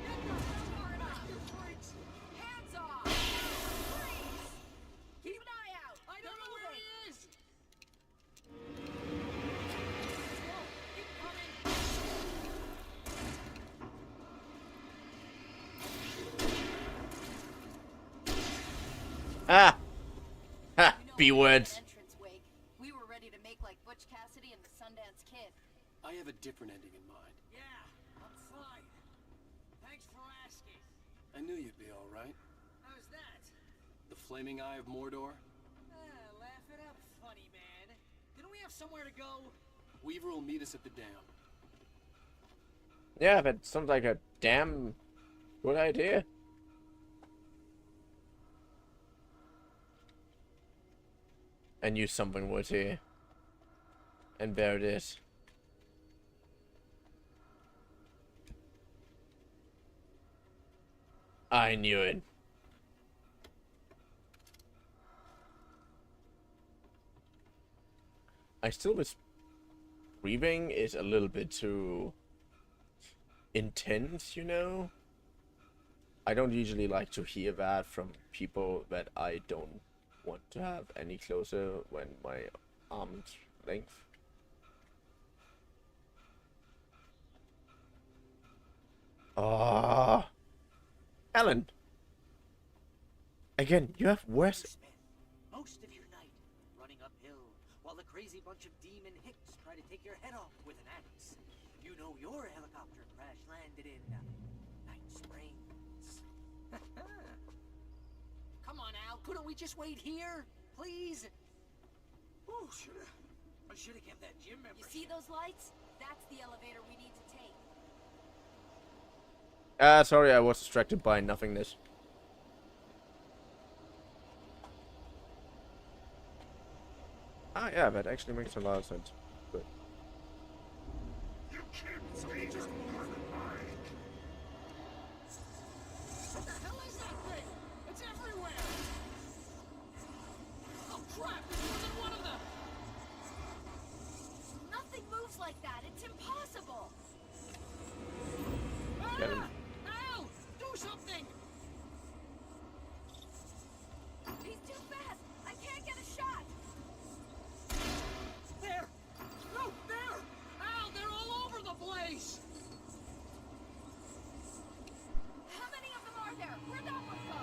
Get not far enough, you freaks! Hands off! Freeze! Keep an eye out! I don't know where he is! Keep coming! Ah! Ha! You know, B words. entrance wake. We were ready to make like Butch Cassidy and the Sundance Kid. I have a different ending in mind. Yeah, I'm fine. Thanks for asking. I knew you'd be all right. How's that? The flaming eye of Mordor? Laugh it up, funny man. Didn't we have somewhere to go? Weaver will meet us at the dam. Yeah, that sounds like a damn good idea. I knew something was here. And there it is. I knew it. I still was screaming is a little bit too intense, you know? I don't usually like to hear that from people that I don't want to have any closer when my arm's length. Ah, Alan. Again, you have worse. Spend most of your night running uphill while the crazy bunch of demon hicks try to take your head off with an axe. You know your helicopter crash landed in Night Springs. Come on, Al. Couldn't we just wait here, please? Oh, I should have kept that gym membership. You see those lights? That's the elevator we need to take. Sorry, I was distracted by nothingness. Ah, yeah, that actually makes a lot of sense. But... You can't stay just more than mine. What the hell is that thing? It's everywhere! Oh crap, there's more than one of them! Nothing moves like that. It's impossible. Ah! Al! Do something! He's too fast. I can't get a shot. There! No, there! Al, they're all over the place! How many of them are there? Where'd that one go?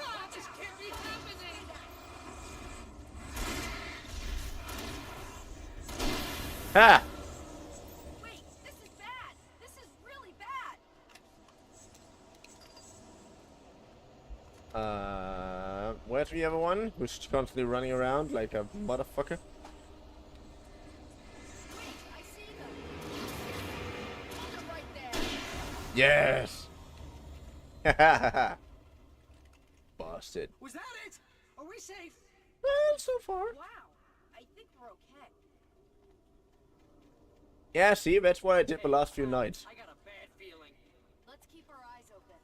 Ah, this can't be happening! Ha! Wait, this is bad. This is really bad. Where's the other one? Who's constantly running around like a motherfucker? Wait, I see them. They're right there. Yes! Hahaha. Busted. Was that it? Are we safe? Well, so far. Wow, I think we're okay. Yeah, see, that's what I did the last few nights. I got a bad feeling. Let's keep our eyes open.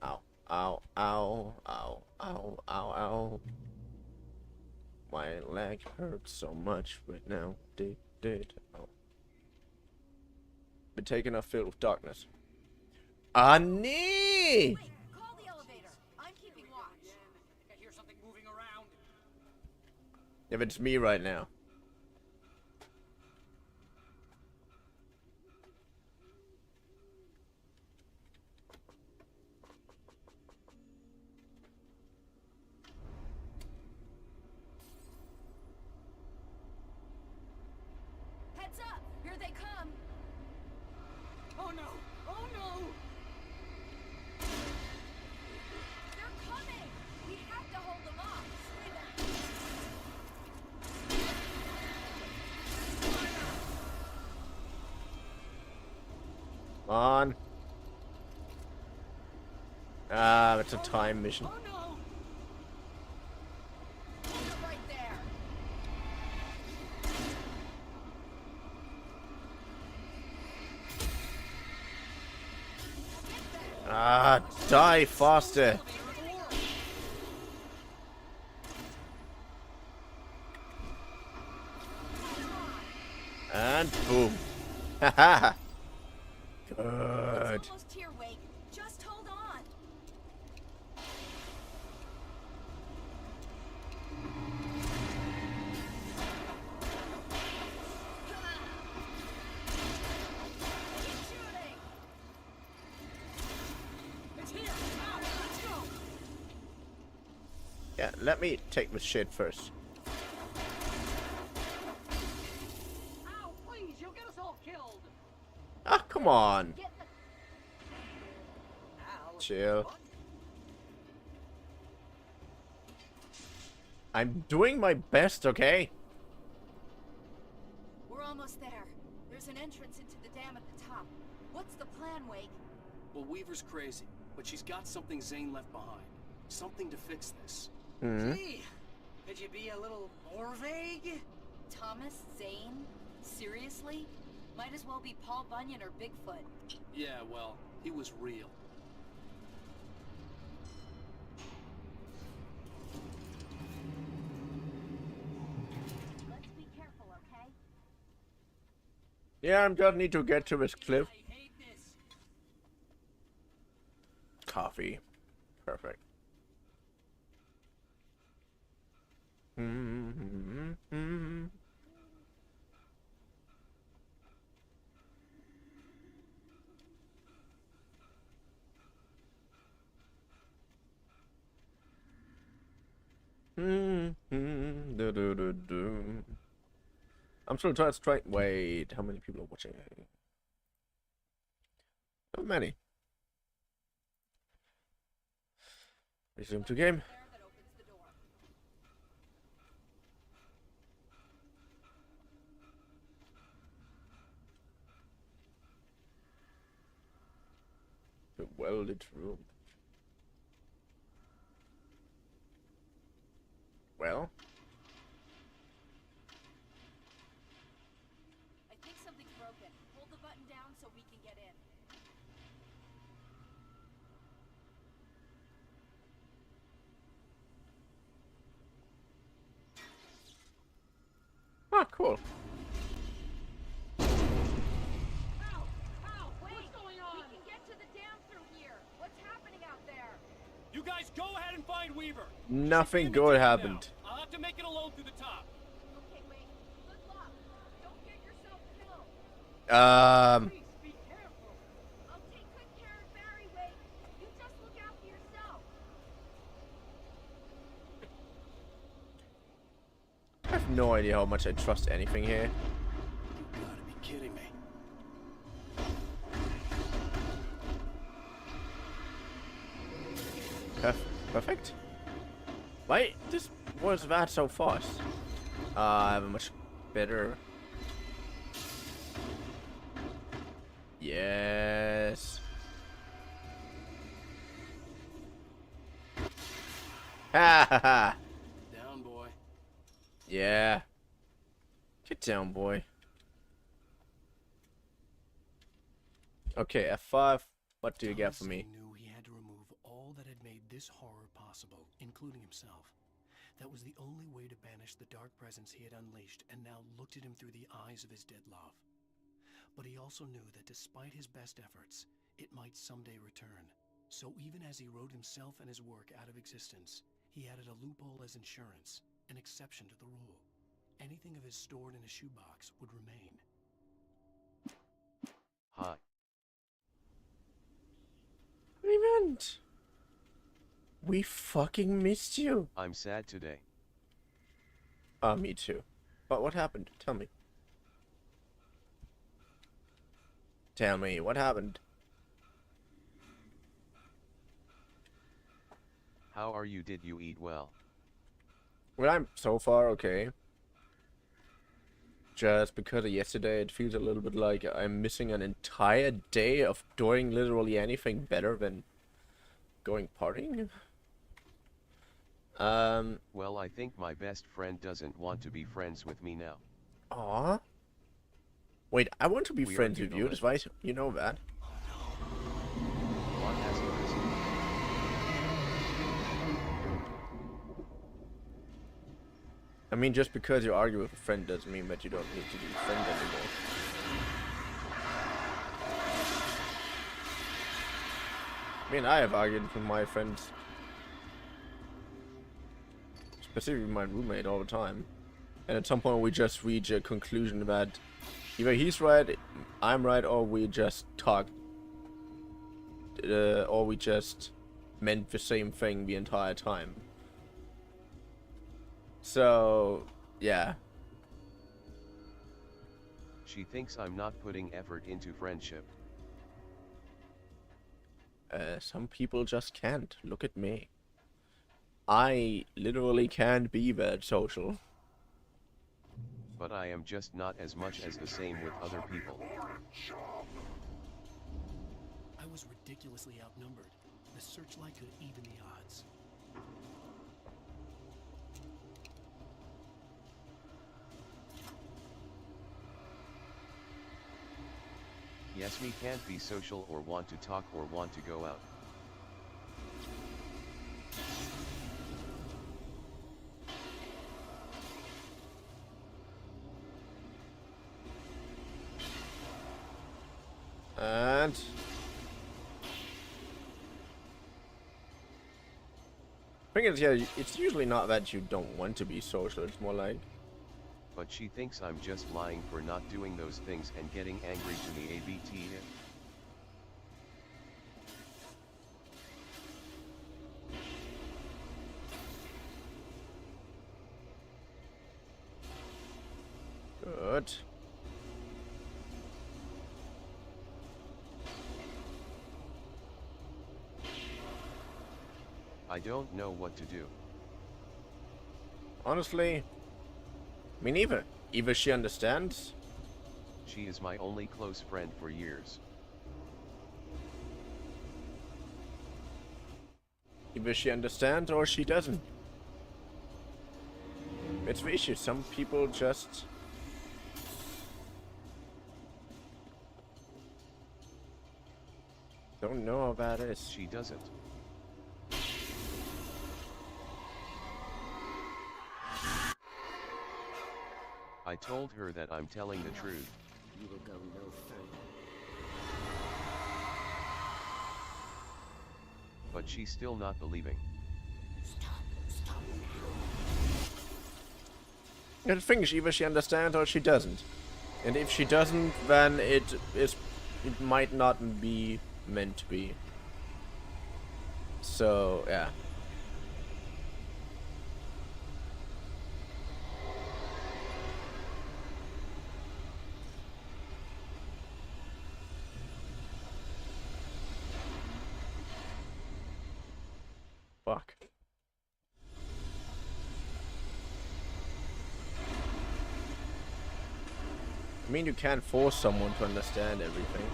Ow, ow, ow, ow, ow, ow, ow. My leg hurts so much right now. Ow. Been taken off filled with darkness. Ah, nee! Wait, call the elevator. I'm keeping watch. I hear something moving around. If it's me right now. Heads up! Here they come. Oh no! Oh no! They're coming. We have to hold them off. Stay back. Come on. Ah, it's a time mission. Oh no! They're right there. Ah, die faster. And boom. Haha. Good. It's almost here, Wake. Just hold on. Keep shooting. It's here! Al, let's go! Yeah, let me take the shit first. Al, please, you'll get us all killed! Ah, come on. Get the Al, Chill. I'm doing my best, okay? We're almost there. There's an entrance into the dam at the top. What's the plan, Wake? Well, Weaver's crazy, but she's got something Zane left behind. Something to fix this. Hmm. Gee, could you be a little more vague? Thomas Zane? Seriously? Might as well be Paul Bunyan or Bigfoot. Yeah, well, he was real. Yeah, I just need to get to this cliff. I hate this. Coffee. Perfect. Mm-hmm. I'm still trying to strike. Wait, how many people are watching? Not many. Resume to game. That opens the door. The well-lit room. Well, I think something's broken. Hold the button down so we can get in. cool. Wait! We can get to the dam through here. What's happening out there? You guys go ahead and find Weaver. Nothing She's in the good dam happened. now. I'll have to make it alone through the top. Okay, wait. Good luck. Don't get yourself killed. Please be careful. I'll take good care of Barry, Wade. You just look after yourself. I have no idea how much I trust anything here. You gotta be kidding me. Perfect. Why this was that so fast? I have a much better. Yes. Ha ha ha. Down, boy. Yeah. Get down, boy. Okay, F5. What do you get for me? Thomas knew he had to remove all that had made this horror possible, including himself. That was the only way to banish the dark presence he had unleashed and now looked at him through the eyes of his dead love. But he also knew that despite his best efforts, it might someday return. So even as he wrote himself and his work out of existence, he added a loophole as insurance, an exception to the rule. Anything of his stored in a shoebox would remain. Hi. Raymond! We fucking missed you. I'm sad today. Me too. But what happened? Tell me. Tell me, what happened? How are you? Did you eat well? Well, I'm so far okay. Just because of yesterday, it feels a little bit like I'm missing an entire day of doing literally anything better than going partying. Well, I think my best friend doesn't want to be friends with me now. Aw. Wait, I want to be We friends argued with you, over- despite you know that. What has arisen? I mean, just because you argue with a friend doesn't mean that you don't need to be friends anymore. I mean, I have argued with my friends, specifically my roommate, all the time. And at some point we just reach a conclusion that either he's right, I'm right, or we just talk, or we just meant the same thing the entire time. So, yeah. She thinks I'm not putting effort into friendship. Some people just can't. Look at me. I literally can't be that social. But I am just not as much as the same with other people. I was ridiculously outnumbered. The searchlight could even the odds. Yes, we can't be social or want to talk or want to go out. thing is, yeah, it's usually not that you don't want to be social, it's more like... But she thinks I'm just lying for not doing those things and getting angry to me ABT. Good. I don't know what to do. Honestly, me neither. Either she understands. She is my only close friend for years. Either she understands or she doesn't. It's the issue. Some people just... don't know how that is. She doesn't. I told her that I'm telling the truth. You will go no further. But she's still not believing. Stop Yeah, the thing is, either she understands or she doesn't. And if she doesn't, then it might not be meant to be. So, yeah. Fuck. I mean, you can't force someone to understand everything.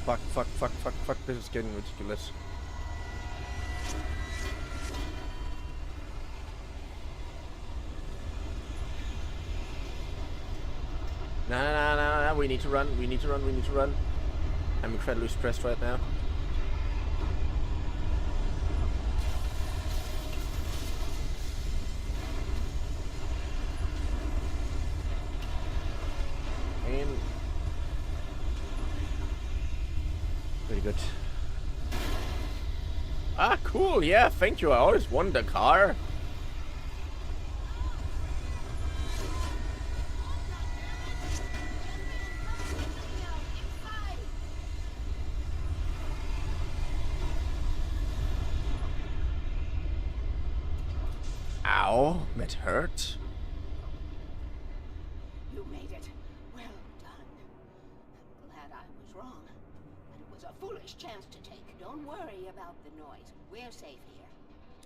Fuck, this is getting ridiculous. No, we need to run, I'm incredibly stressed right now. Very good. Ah, cool, yeah, thank you, I always wanted a car. Ow, that hurt. You made it. Well done. I'm glad I was wrong. But it was a foolish chance to take. Don't worry about the noise. We're safe here.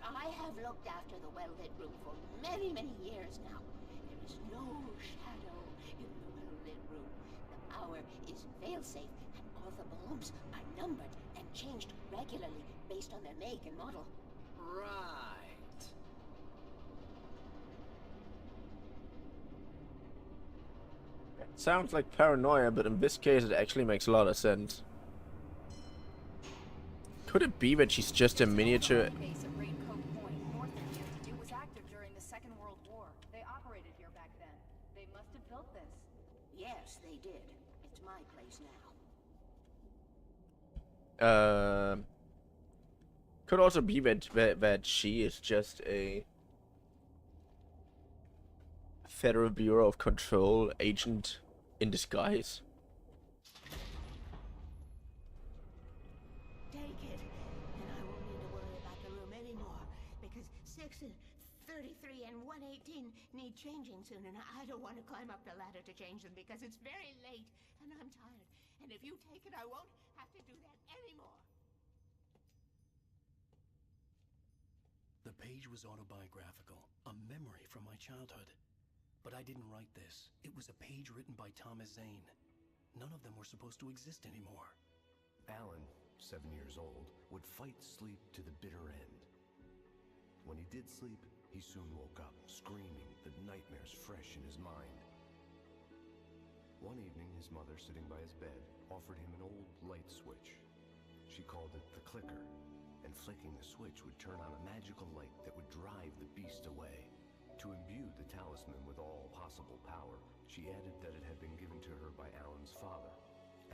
I have looked after the well-lit room for many, many years now. There is no shadow in the well-lit room. The power is fail-safe, and all the bulbs are numbered and changed regularly based on their make and model. Right. Sounds like paranoia, but in this case it actually makes a lot of sense. Could it be that she's just a miniature? Base at Raincoat Point, north of here. It was active during the Second World War. They operated here back then. They must have built this. Yes, they did. It's my place now. Could also be that she is just a Federal Bureau of Control agent in disguise. Take it, and I won't need to worry about the room anymore, because 6 and 33 and 118 need changing soon, and I don't want to climb up the ladder to change them because it's very late, and I'm tired. And if you take it, I won't have to do that anymore. The page was autobiographical, a memory from my childhood. But I didn't write this. It was a page written by Thomas Zane. None of them were supposed to exist anymore. Alan, 7 years old, would fight sleep to the bitter end. When he did sleep, he soon woke up, screaming, the nightmares fresh in his mind. One evening, his mother, sitting by his bed, offered him an old light switch. She called it the clicker, and flicking the switch would turn on a magical light that would drive the beast away, to To imbue the talisman with all possible power, she added that it had been given to her by Alan's father.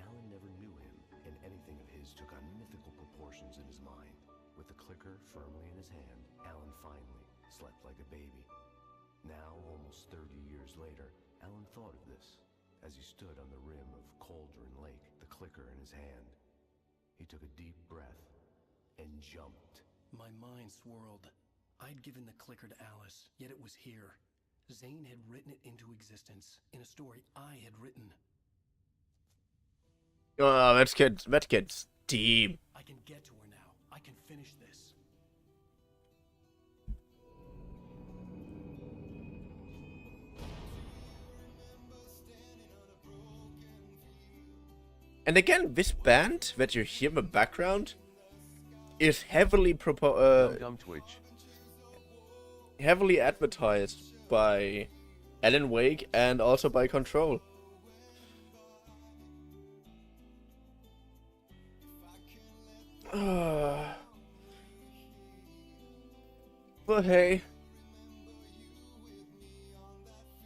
Alan never knew him, and anything of his took on mythical proportions in his mind. With the clicker firmly in his hand, Alan finally slept like a baby. Now, almost 30 years later, Alan thought of this as he stood on the rim of Cauldron Lake, the clicker in his hand. He took a deep breath and jumped. My mind swirled. I'd given the clicker to Alice, yet it was here. Zane had written it into existence in a story I had written. Oh, that gets deep. I can get to her now. I can finish this. And again, this band that you hear in the background is heavily Twitch. heavily advertised by Alan Wake and also by Control. But hey,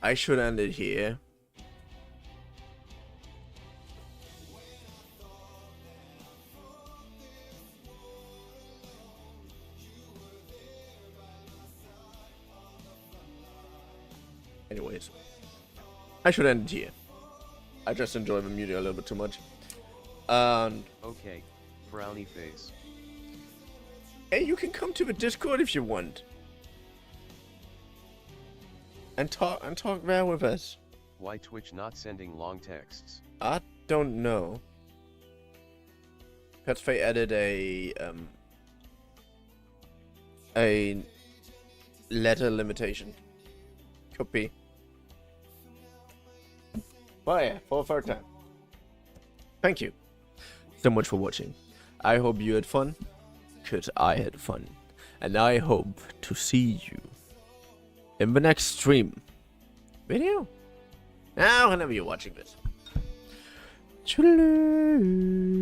I should end it here. Anyways, I should end it here. I just enjoy the music a little bit too much. Okay, frowny face. Hey, you can come to the Discord if you want. And talk there with us. Why Twitch not sending long texts? I don't know. Perhaps they added a letter limitation. Could be. But yeah, for a third time. Thank you so much for watching. I hope you had fun, because I had fun. And I hope to see you in the next stream video. Now, whenever you're watching this. Toodaloo.